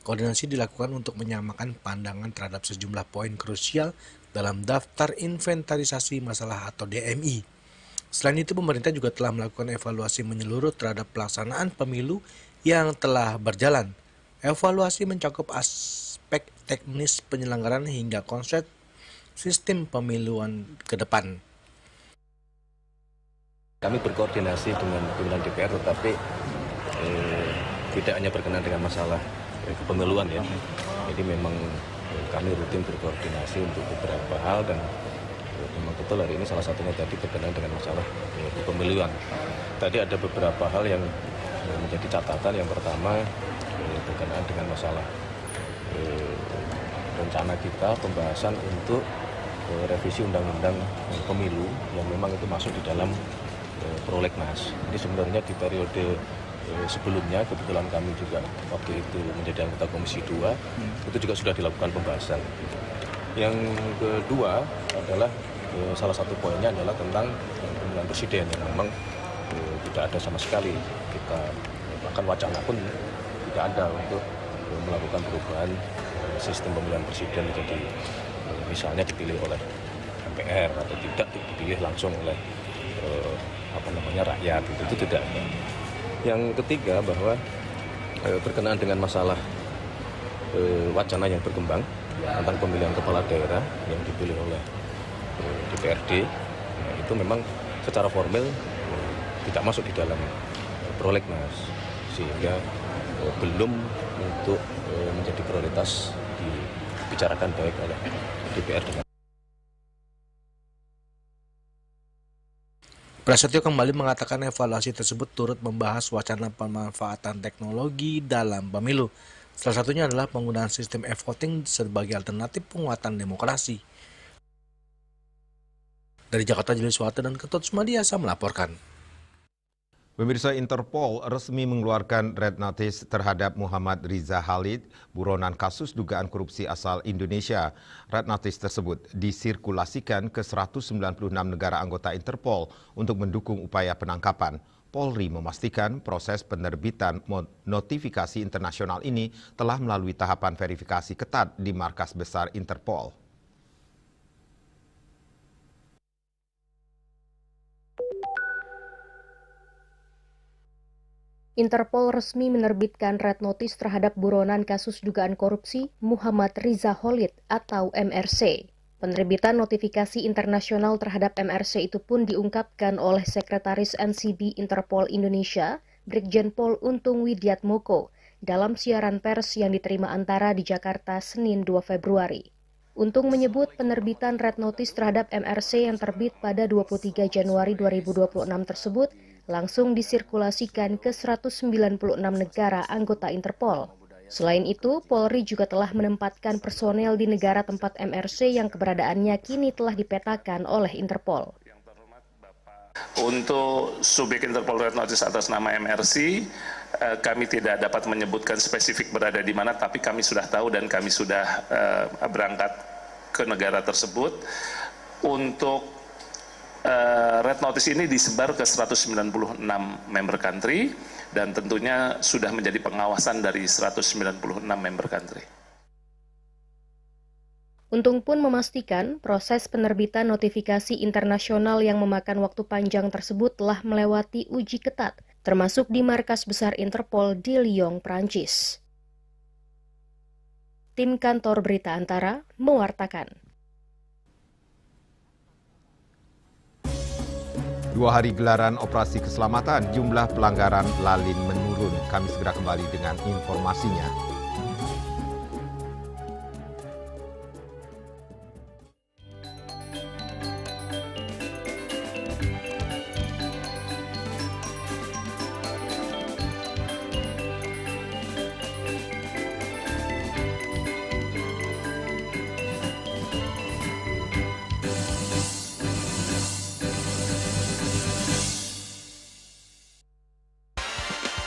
Koordinasi dilakukan untuk menyamakan pandangan terhadap sejumlah poin krusial dalam Daftar Inventarisasi Masalah atau DMI. Selain itu, pemerintah juga telah melakukan evaluasi menyeluruh terhadap pelaksanaan pemilu yang telah berjalan. Evaluasi mencakup aspek teknis penyelenggaraan hingga konsep sistem pemiluan ke depan. Kami berkoordinasi dengan pimpinan DPR, tetapi tidak hanya berkenaan dengan masalah kepemiluan ya. Jadi memang kami rutin berkoordinasi untuk beberapa hal dan memang betul hari ini salah satunya tadi berkenaan dengan masalah kepemiluan. Tadi ada beberapa hal yang menjadi catatan. Yang pertama berkenaan dengan masalah rencana kita pembahasan untuk revisi undang-undang pemilu yang memang itu masuk di dalam prolegnas. Jadi sebenarnya di periode sebelumnya kebetulan kami juga waktu itu menjadi anggota Komisi 2 itu juga sudah dilakukan pembahasan. Yang kedua adalah salah satu poinnya adalah tentang pemilihan presiden yang memang tidak ada sama sekali, kita bahkan wacana pun tidak ada untuk melakukan perubahan sistem pemilihan presiden jadi misalnya dipilih oleh MPR atau tidak dipilih langsung oleh rakyat, itu tidak ada. Yang ketiga bahwa berkenaan dengan masalah wacana yang berkembang tentang pemilihan kepala daerah yang dipilih oleh DPRD, itu memang secara formal tidak masuk di dalam prolegnas sehingga belum untuk menjadi prioritas dibicarakan baik oleh DPR dengan. Prasetyo kembali mengatakan evaluasi tersebut turut membahas wacana pemanfaatan teknologi dalam pemilu. Salah satunya adalah penggunaan sistem e-voting sebagai alternatif penguatan demokrasi. Dari Jakarta, Julius Wate dan Ketut Sumadiasa melaporkan. Pemirsa, Interpol resmi mengeluarkan red notice terhadap Muhammad Riza Khalid, buronan kasus dugaan korupsi asal Indonesia. Red notice tersebut disirkulasikan ke 196 negara anggota Interpol untuk mendukung upaya penangkapan. Polri memastikan proses penerbitan notifikasi internasional ini telah melalui tahapan verifikasi ketat di markas besar Interpol. Interpol resmi menerbitkan red notice terhadap buronan kasus dugaan korupsi Muhammad Riza Khalid atau MRC. Penerbitan notifikasi internasional terhadap MRC itu pun diungkapkan oleh Sekretaris NCB Interpol Indonesia, Brigjen Pol Untung Widiatmoko, dalam siaran pers yang diterima Antara di Jakarta Senin 2 Februari. Untung menyebut penerbitan red notice terhadap MRC yang terbit pada 23 Januari 2026 tersebut langsung disirkulasikan ke 196 negara anggota Interpol. Selain itu, Polri juga telah menempatkan personel di negara tempat MRC yang keberadaannya kini telah dipetakan oleh Interpol. Untuk subjek Interpol Red Notice atas nama MRC, kami tidak dapat menyebutkan spesifik berada di mana, tapi kami sudah tahu dan kami sudah berangkat ke negara tersebut. Untuk Red Notice ini disebar ke 196 member country dan tentunya sudah menjadi pengawasan dari 196 member country. Untung pun memastikan proses penerbitan notifikasi internasional yang memakan waktu panjang tersebut telah melewati uji ketat, termasuk di markas besar Interpol di Lyon, Prancis. Tim Kantor Berita Antara mewartakan. 2 hari gelaran operasi keselamatan, jumlah pelanggaran lalin menurun. Kami segera kembali dengan informasinya.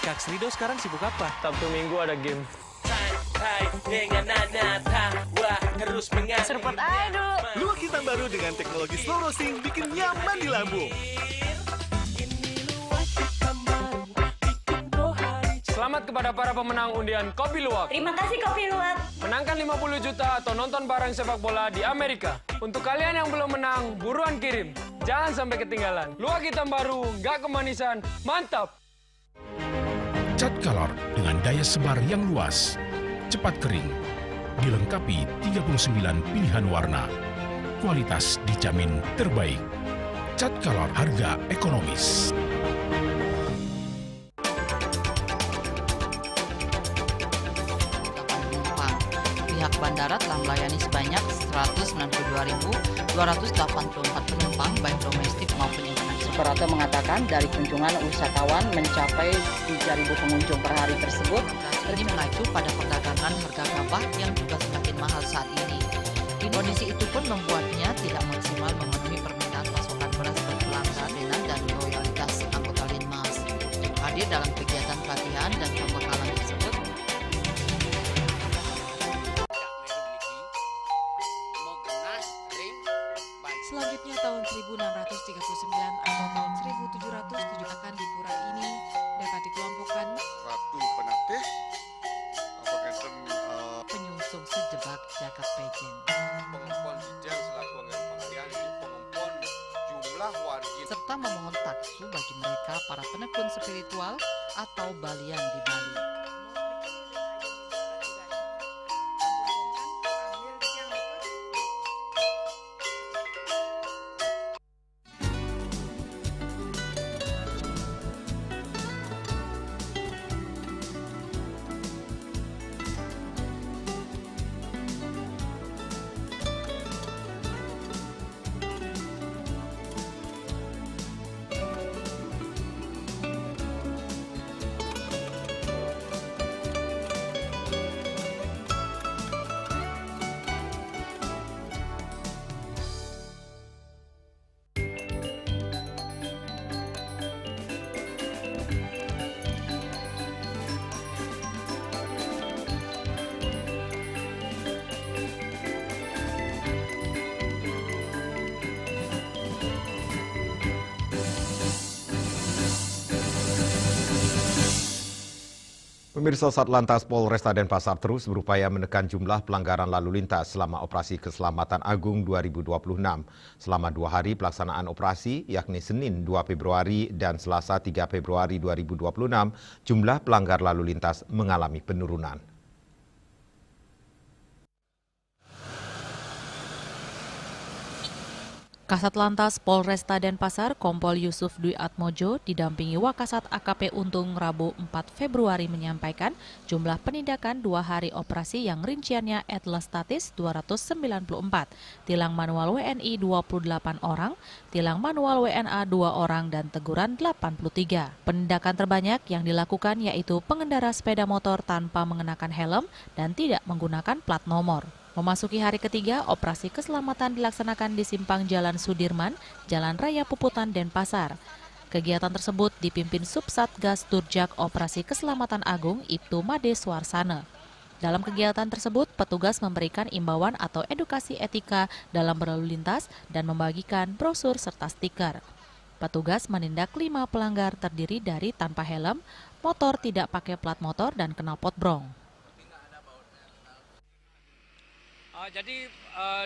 Kak Srido sekarang sibuk apa? Sabtu Minggu ada game. Santai dengan Nana tawa terus mengalir. Seruput aja dulu. Luak hitam baru dengan teknologi slow roasting bikin nyaman di lambung. Selamat kepada para pemenang undian Kopi Luwak. Terima kasih Kopi Luwak. Menangkan 50 juta atau nonton bareng sepak bola di Amerika. Untuk kalian yang belum menang, buruan kirim. Jangan sampai ketinggalan. Luwak hitam baru, nggak kemanisan, mantap. Cat color dengan daya sebar yang luas, cepat kering, dilengkapi 39 pilihan warna. Kualitas dijamin terbaik. Cat Color, harga ekonomis. Pihak bandara telah melayani sebanyak 192.284 penumpang baik domestik maupun internasional. Suprapto mengatakan dari kunjungan wisatawan mencapai 3.000 pengunjung per hari tersebut. Ini mengacu pada perdagangan harga gabah yang juga semakin mahal saat ini. Kondisi itu pun membuatnya tidak maksimal memenuhi permintaan pasokan beras berpelanggan dan loyalitas anggota Linmas. Hadir dalam kegiatan pelatihan dan pembekalan tersebut, selanjutnya tahun 1639 atau tahun 1707 akan di pura ini dapat dikelompokkan Ratu Penatih, penyusup sejebak jagat pejeng. Pengumpul Jijel selaku pengalian di pengumpul jumlah warga serta memohon taksu bagi mereka para penekun spiritual atau balian di Bali. Pemirsa, Satlantas Polresta Denpasar terus berupaya menekan jumlah pelanggaran lalu lintas selama Operasi Keselamatan Agung 2026. Selama 2 hari pelaksanaan operasi, yakni Senin 2 Februari dan Selasa 3 Februari 2026, jumlah pelanggar lalu lintas mengalami penurunan. Kasat Lantas Polresta Denpasar Kompol Yusuf Dwi Atmojo didampingi Wakasat AKP Untung Rabu 4 Februari menyampaikan jumlah penindakan 2 hari operasi yang rinciannya atlas statis 294, tilang manual WNI 28 orang, tilang manual WNA 2 orang dan teguran 83. Penindakan terbanyak yang dilakukan yaitu pengendara sepeda motor tanpa mengenakan helm dan tidak menggunakan plat nomor. Memasuki hari ketiga, operasi keselamatan dilaksanakan di Simpang Jalan Sudirman, Jalan Raya Puputan, Denpasar. Kegiatan tersebut dipimpin Subsatgas Turjak Operasi Keselamatan Agung Ibtu Made Swarsana. Dalam kegiatan tersebut, petugas memberikan imbauan atau edukasi etika dalam berlalu lintas dan membagikan brosur serta stiker. Petugas menindak 5 pelanggar terdiri dari tanpa helm, motor tidak pakai plat motor, dan knalpot brong. Jadi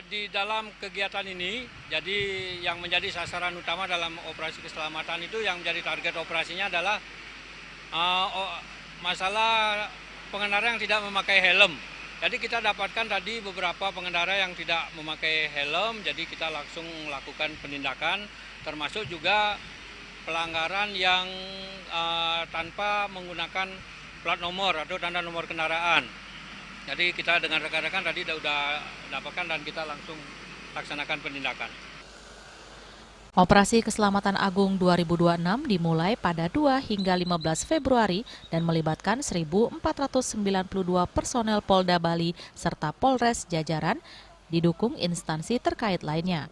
di dalam kegiatan ini, jadi yang menjadi sasaran utama dalam operasi keselamatan itu yang menjadi target operasinya adalah masalah pengendara yang tidak memakai helm. Jadi kita dapatkan tadi beberapa pengendara yang tidak memakai helm, jadi kita langsung lakukan penindakan, termasuk juga pelanggaran yang tanpa menggunakan plat nomor atau tanda nomor kendaraan. Jadi kita dengan rekan-rekan tadi sudah dapatkan dan kita langsung laksanakan penindakan. Operasi Keselamatan Agung 2026 dimulai pada 2 hingga 15 Februari dan melibatkan 1.492 personel Polda Bali serta Polres jajaran, didukung instansi terkait lainnya.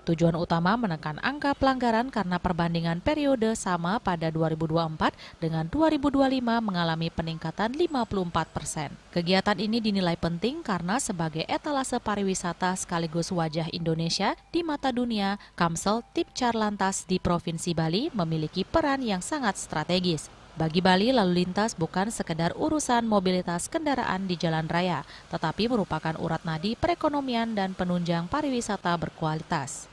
Tujuan utama menekan angka pelanggaran karena perbandingan periode sama pada 2024 dengan 2025 mengalami peningkatan 54%. Kegiatan ini dinilai penting karena sebagai etalase pariwisata sekaligus wajah Indonesia di mata dunia, Kamsel Tipcar Lantas di Provinsi Bali memiliki peran yang sangat strategis. Bagi Bali, lalu lintas bukan sekedar urusan mobilitas kendaraan di jalan raya, tetapi merupakan urat nadi perekonomian dan penunjang pariwisata berkualitas.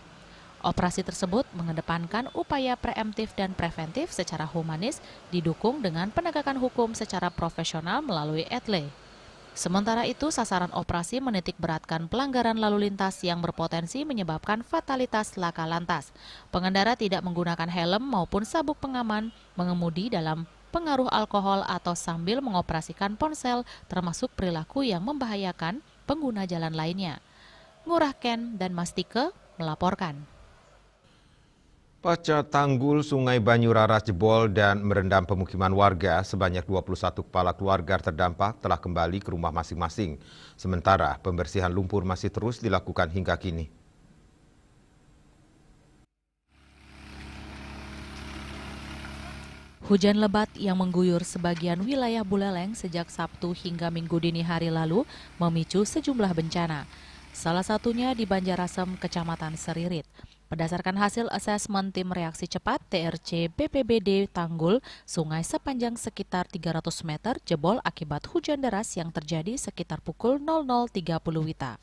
Operasi tersebut mengedepankan upaya preemptif dan preventif secara humanis, didukung dengan penegakan hukum secara profesional melalui ETLE. Sementara itu, sasaran operasi menitik beratkan pelanggaran lalu lintas yang berpotensi menyebabkan fatalitas laka lantas. Pengendara tidak menggunakan helm maupun sabuk pengaman, mengemudi dalam pengaruh alkohol atau sambil mengoperasikan ponsel, termasuk perilaku yang membahayakan pengguna jalan lainnya. Ngurah Ken dan Mastike melaporkan. Pasca tanggul Sungai Banyuraras jebol dan merendam pemukiman warga, sebanyak 21 kepala keluarga terdampak telah kembali ke rumah masing-masing. Sementara pembersihan lumpur masih terus dilakukan hingga kini. Hujan lebat yang mengguyur sebagian wilayah Buleleng sejak Sabtu hingga Minggu dini hari lalu memicu sejumlah bencana. Salah satunya di Banjarasem, Kecamatan Seririt. Berdasarkan hasil asesmen tim reaksi cepat TRC BPBD Tanggul, sungai sepanjang sekitar 300 meter jebol akibat hujan deras yang terjadi sekitar pukul 00.30 WITA.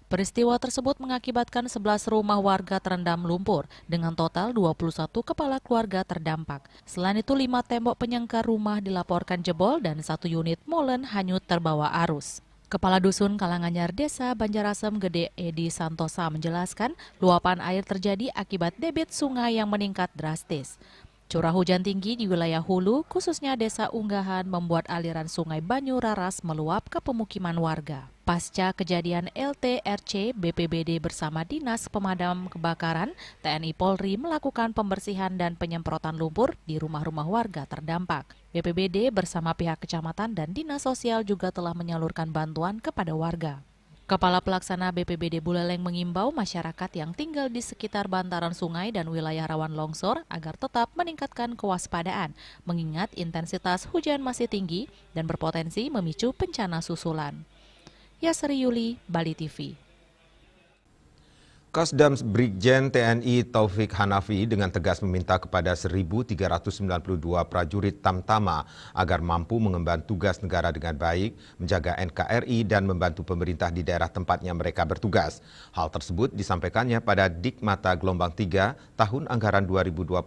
Peristiwa tersebut mengakibatkan 11 rumah warga terendam lumpur dengan total 21 kepala keluarga terdampak. Selain itu 5 tembok penyangga rumah dilaporkan jebol dan 1 unit molen hanyut terbawa arus. Kepala Dusun Kalanganyar Desa Banjarasem Gede Edi Santosa menjelaskan luapan air terjadi akibat debit sungai yang meningkat drastis. Curah hujan tinggi di wilayah hulu, khususnya Desa Unggahan, membuat aliran sungai Banyuraras meluap ke pemukiman warga. Pasca kejadian LTRC, BPBD bersama Dinas Pemadam Kebakaran, TNI Polri melakukan pembersihan dan penyemprotan lumpur di rumah-rumah warga terdampak. BPBD bersama pihak kecamatan dan Dinas Sosial juga telah menyalurkan bantuan kepada warga. Kepala Pelaksana BPBD Buleleng mengimbau masyarakat yang tinggal di sekitar bantaran sungai dan wilayah rawan longsor agar tetap meningkatkan kewaspadaan, mengingat intensitas hujan masih tinggi dan berpotensi memicu bencana susulan. Yasri Yuli, Bali TV. Kasdam Brigjen TNI Taufik Hanafi dengan tegas meminta kepada 1.392 prajurit Tamtama agar mampu mengemban tugas negara dengan baik, menjaga NKRI dan membantu pemerintah di daerah tempatnya mereka bertugas. Hal tersebut disampaikannya pada Dikmata Gelombang 3 tahun anggaran 2025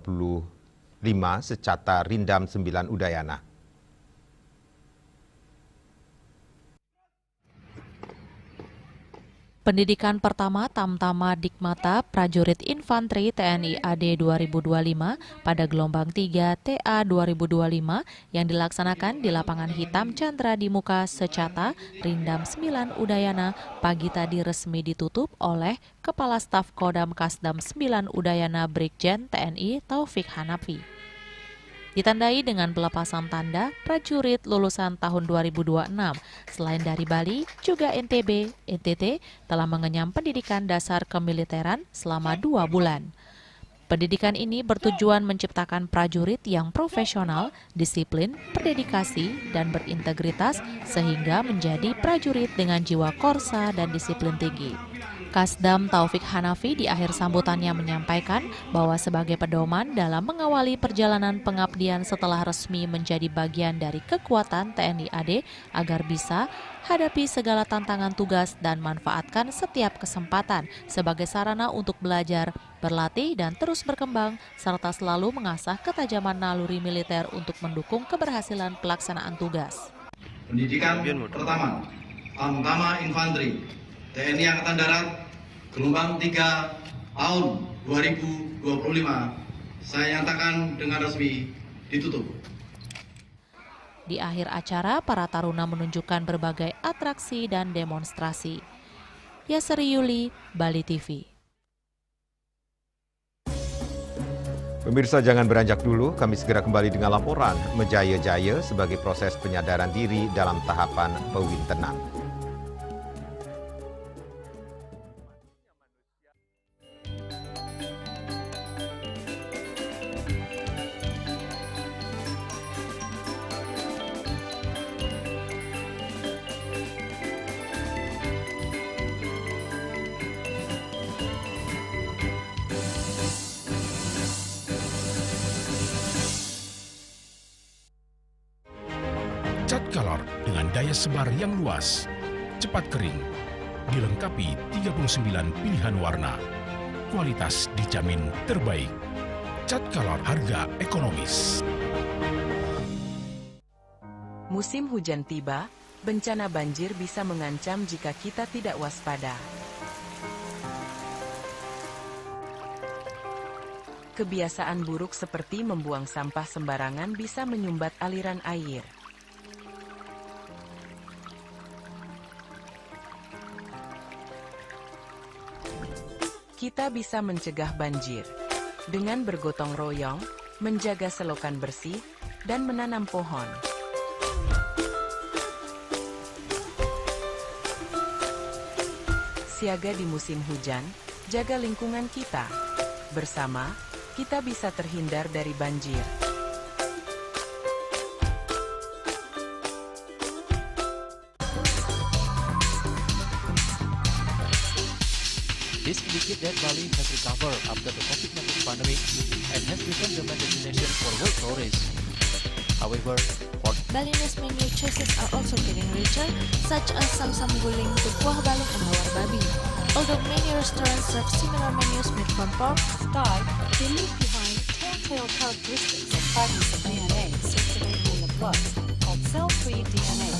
secata Rindam 9 Udayana. Pendidikan pertama Tamtama Dikmata Prajurit Infanteri TNI AD 2025 pada gelombang 3 TA 2025 yang dilaksanakan di lapangan hitam Chandra di Muka secata Rindam 9 Udayana pagi tadi resmi ditutup oleh Kepala Staf Kodam Kasdam 9 Udayana Brigjen TNI Taufik Hanafi. Ditandai dengan pelepasan tanda prajurit lulusan tahun 2026. Selain dari Bali, juga NTB, NTT telah mengenyam pendidikan dasar kemiliteran selama 2 bulan. Pendidikan ini bertujuan menciptakan prajurit yang profesional, disiplin, berdedikasi, dan berintegritas sehingga menjadi prajurit dengan jiwa korsa dan disiplin tinggi. Kasdam Taufik Hanafi di akhir sambutannya menyampaikan bahwa sebagai pedoman dalam mengawali perjalanan pengabdian setelah resmi menjadi bagian dari kekuatan TNI AD agar bisa hadapi segala tantangan tugas dan manfaatkan setiap kesempatan sebagai sarana untuk belajar, berlatih, dan terus berkembang, serta selalu mengasah ketajaman naluri militer untuk mendukung keberhasilan pelaksanaan tugas. Pendidikan pertama, Tamtama Infanteri TNI Angkatan Darat, gelombang 3 tahun 2025, saya nyatakan dengan resmi ditutup. Di akhir acara, para taruna menunjukkan berbagai atraksi dan demonstrasi. Yasri Yuli, Bali TV. Pemirsa, jangan beranjak dulu, kami segera kembali dengan laporan Menjaya-jaya sebagai proses penyadaran diri dalam tahapan pewintenan. Cat Color dengan daya sebar yang luas, cepat kering, dilengkapi 39 pilihan warna. Kualitas dijamin terbaik. Cat Color harga ekonomis. Musim hujan tiba, bencana banjir bisa mengancam jika kita tidak waspada. Kebiasaan buruk seperti membuang sampah sembarangan bisa menyumbat aliran air. Kita bisa mencegah banjir dengan bergotong royong, menjaga selokan bersih, dan menanam pohon. Siaga di musim hujan, jaga lingkungan kita. Bersama, kita bisa terhindar dari banjir. This indicates that Bali has recovered after the COVID-19 pandemic and has become the main destination for world tourists. However, Balinese menu choices are also getting richer, such as Samsam Guling to Kuah Balung and Hawar Babi. Although many restaurants serve similar menus made from pork, Sky, they leave behind telltale characteristics of fragments of DNA circulating in the blood, called cell-free DNA.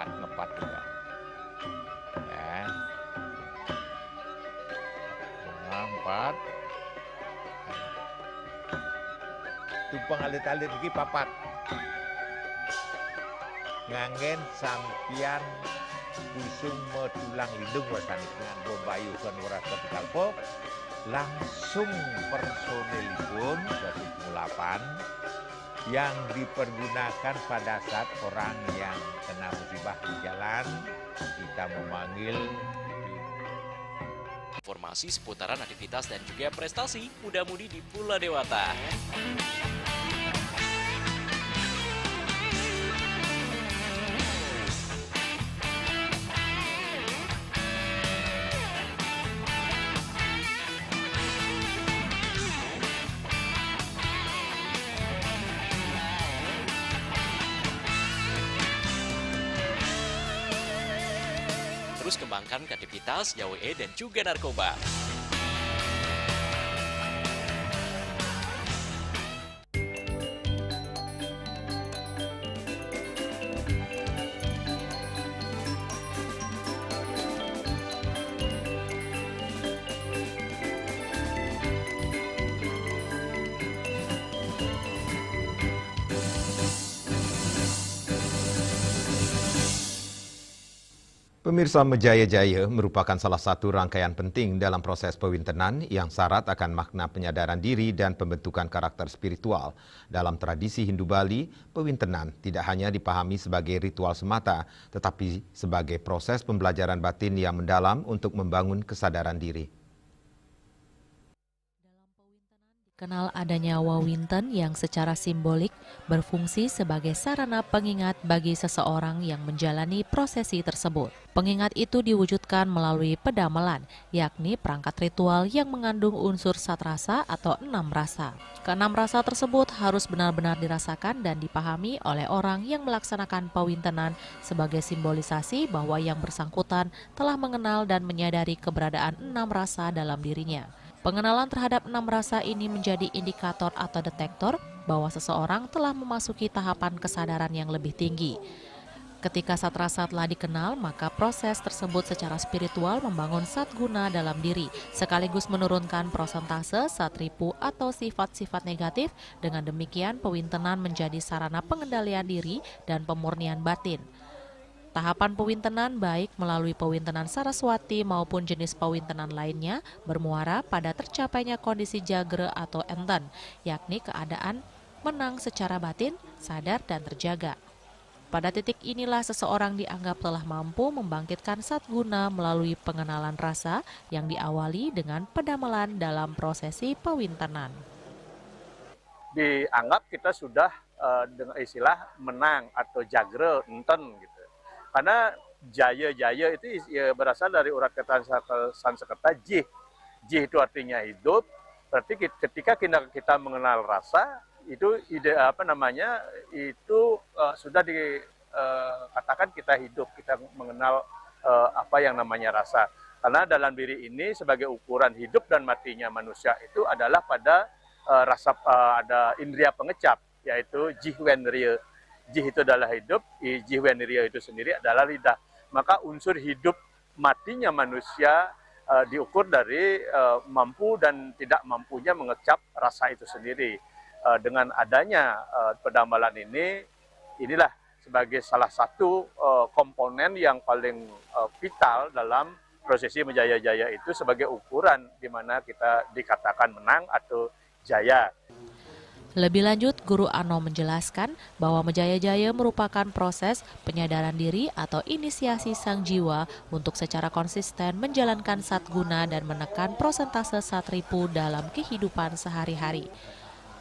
Ngepat juga. Ya. Empat. Tumpang alit-alit lagi papat. Ngangen sampian busung metulang lindung wasani dengan bombayu kan warasa kalpo langsung personelipun 108 yang dipergunakan pada saat orang yang kena musibah di jalan kita memanggil. Informasi seputaran aktivitas dan juga prestasi muda-mudi di Pulau Dewata. Terus kembangkan kreativitas, YWE, dan juga narkoba. Pemirsa, Menjaya-jaya merupakan salah satu rangkaian penting dalam proses pewintenan yang syarat akan makna penyadaran diri dan pembentukan karakter spiritual. Dalam tradisi Hindu Bali, pewintenan tidak hanya dipahami sebagai ritual semata, tetapi sebagai proses pembelajaran batin yang mendalam untuk membangun kesadaran diri. Kenal adanya wawinten yang secara simbolik berfungsi sebagai sarana pengingat bagi seseorang yang menjalani prosesi tersebut. Pengingat itu diwujudkan melalui pedamelan, yakni perangkat ritual yang mengandung unsur satrasa atau 6 rasa. Keenam rasa tersebut harus benar-benar dirasakan dan dipahami oleh orang yang melaksanakan pewintenan sebagai simbolisasi bahwa yang bersangkutan telah mengenal dan menyadari keberadaan 6 rasa dalam dirinya. Pengenalan terhadap 6 rasa ini menjadi indikator atau detektor bahwa seseorang telah memasuki tahapan kesadaran yang lebih tinggi. Ketika satrasa telah dikenal, maka proses tersebut secara spiritual membangun satguna dalam diri, sekaligus menurunkan prosentase satripu atau sifat-sifat negatif. Dengan demikian, pewintenan menjadi sarana pengendalian diri dan pemurnian batin. Tahapan pewintenan baik melalui pewintenan Saraswati maupun jenis pewintenan lainnya bermuara pada tercapainya kondisi jagre atau enten, yakni keadaan menang secara batin, sadar dan terjaga. Pada titik inilah seseorang dianggap telah mampu membangkitkan satguna melalui pengenalan rasa yang diawali dengan pedamelan dalam prosesi pewintenan. Dianggap kita sudah dengan istilah menang atau jagre enten gitu. Karena jaya-jaya itu berasal dari urat kata Sanskerta jih. Jih itu artinya hidup. Berarti ketika kita mengenal rasa, itu sudah dikatakan kita hidup, kita mengenal apa yang namanya rasa. Karena dalam diri ini sebagai ukuran hidup dan matinya manusia itu adalah pada ada indria pengecap, yaitu jihwenriya. Jih itu adalah hidup, jihwenriya itu sendiri adalah lidah. Maka unsur hidup matinya manusia diukur dari mampu dan tidak mampunya mengecap rasa itu sendiri. Dengan adanya pendamalan ini, inilah sebagai salah satu komponen yang paling vital dalam prosesi menjaya-jaya itu sebagai ukuran di mana kita dikatakan menang atau jaya. Lebih lanjut, Guru Ano menjelaskan bahwa menjaya-jaya merupakan proses penyadaran diri atau inisiasi sang jiwa untuk secara konsisten menjalankan satguna dan menekan prosentase satripu dalam kehidupan sehari-hari.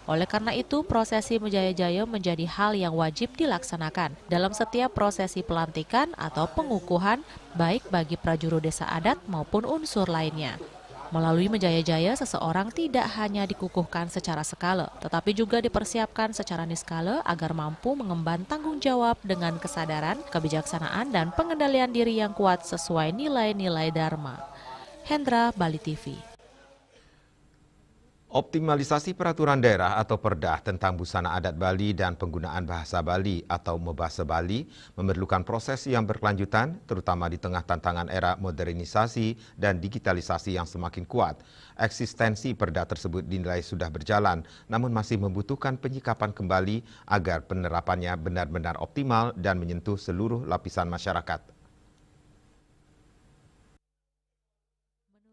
Oleh karena itu, prosesi menjaya-jaya menjadi hal yang wajib dilaksanakan dalam setiap prosesi pelantikan atau pengukuhan, baik bagi prajurit desa adat maupun unsur lainnya. Melalui menjaya-jaya, seseorang tidak hanya dikukuhkan secara skala, tetapi juga dipersiapkan secara niskala agar mampu mengemban tanggung jawab dengan kesadaran, kebijaksanaan, dan pengendalian diri yang kuat sesuai nilai-nilai Dharma. Hendra, Bali TV. Optimalisasi peraturan daerah atau Perda tentang busana adat Bali dan penggunaan bahasa Bali atau Mebasa Bali memerlukan proses yang berkelanjutan, terutama di tengah tantangan era modernisasi dan digitalisasi yang semakin kuat. Eksistensi Perda tersebut dinilai sudah berjalan, namun masih membutuhkan penyikapan kembali agar penerapannya benar-benar optimal dan menyentuh seluruh lapisan masyarakat.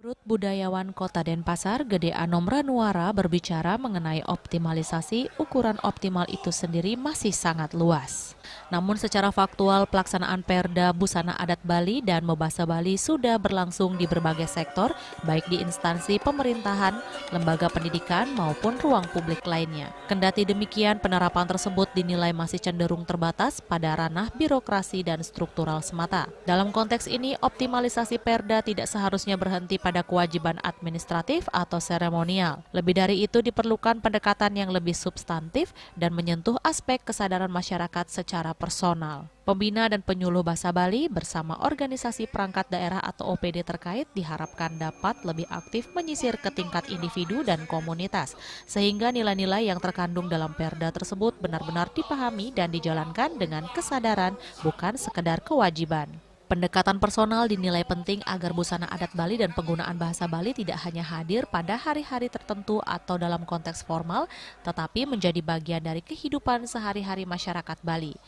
Menurut budayawan Kota Denpasar, Gede Anom Ranuara berbicara mengenai optimalisasi, ukuran optimal itu sendiri masih sangat luas. Namun secara faktual, pelaksanaan Perda Busana Adat Bali dan Mebasa Bali sudah berlangsung di berbagai sektor, baik di instansi pemerintahan, lembaga pendidikan, maupun ruang publik lainnya. Kendati demikian, penerapan tersebut dinilai masih cenderung terbatas pada ranah birokrasi dan struktural semata. Dalam konteks ini, optimalisasi Perda tidak seharusnya berhenti pada kewajiban administratif atau seremonial. Lebih dari itu diperlukan pendekatan yang lebih substantif dan menyentuh aspek kesadaran masyarakat secara personal. Pembina dan penyuluh bahasa Bali bersama organisasi perangkat daerah atau OPD terkait diharapkan dapat lebih aktif menyisir ke tingkat individu dan komunitas, sehingga nilai-nilai yang terkandung dalam Perda tersebut benar-benar dipahami dan dijalankan dengan kesadaran, bukan sekedar kewajiban. Pendekatan personal dinilai penting agar busana adat Bali dan penggunaan bahasa Bali tidak hanya hadir pada hari-hari tertentu atau dalam konteks formal, tetapi menjadi bagian dari kehidupan sehari-hari masyarakat Bali.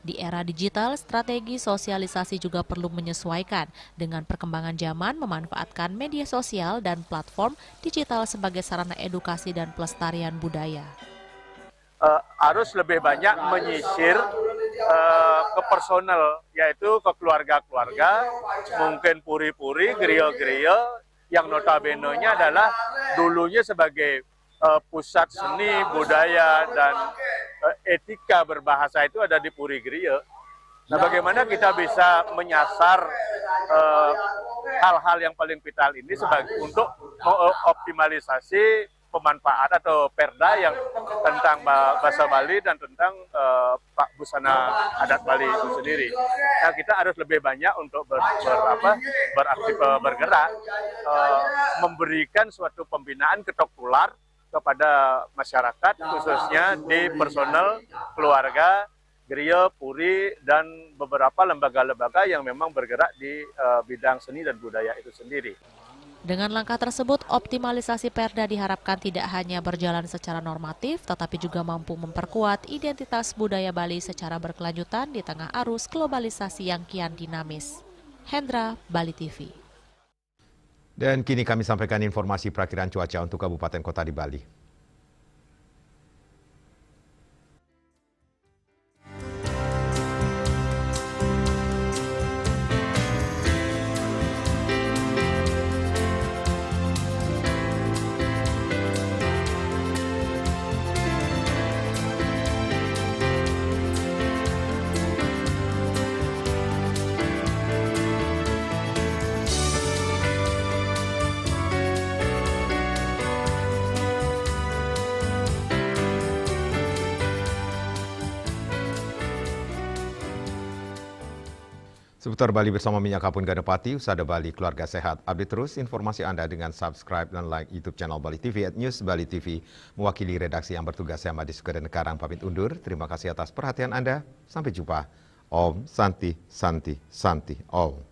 Di era digital, strategi sosialisasi juga perlu menyesuaikan dengan perkembangan zaman, memanfaatkan media sosial dan platform digital sebagai sarana edukasi dan pelestarian budaya. Harus lebih banyak menyisir ke personal, yaitu ke keluarga-keluarga, mungkin puri-puri, gerio-gerio, yang notabene-nya adalah dulunya sebagai pusat seni, budaya, dan etika berbahasa itu ada di Puri Gerio. Nah, bagaimana kita bisa menyasar hal-hal yang paling vital ini untuk mengoptimalisasi pemanfaat atau Perda yang tentang bahasa Bali dan tentang busana adat Bali itu sendiri. Nah, kita harus lebih banyak untuk bergerak, memberikan suatu pembinaan ketok tular kepada masyarakat, khususnya di personal, keluarga, gerio, puri, dan beberapa lembaga-lembaga yang memang bergerak di bidang seni dan budaya itu sendiri. Dengan langkah tersebut, optimalisasi Perda diharapkan tidak hanya berjalan secara normatif, tetapi juga mampu memperkuat identitas budaya Bali secara berkelanjutan di tengah arus globalisasi yang kian dinamis. Hendra, Bali TV. Dan kini kami sampaikan informasi perakiraan cuaca untuk kabupaten kota di Bali. Seputar Bali bersama Minyak Kapun Ganapati, Usada Bali, keluarga sehat. Update terus informasi Anda dengan subscribe dan like YouTube channel Bali TV @News Bali TV. Mewakili redaksi yang bertugas, saya Madi Sukadan Karang pamit undur. Terima kasih atas perhatian Anda. Sampai jumpa. Om Santi Santi Santi Om.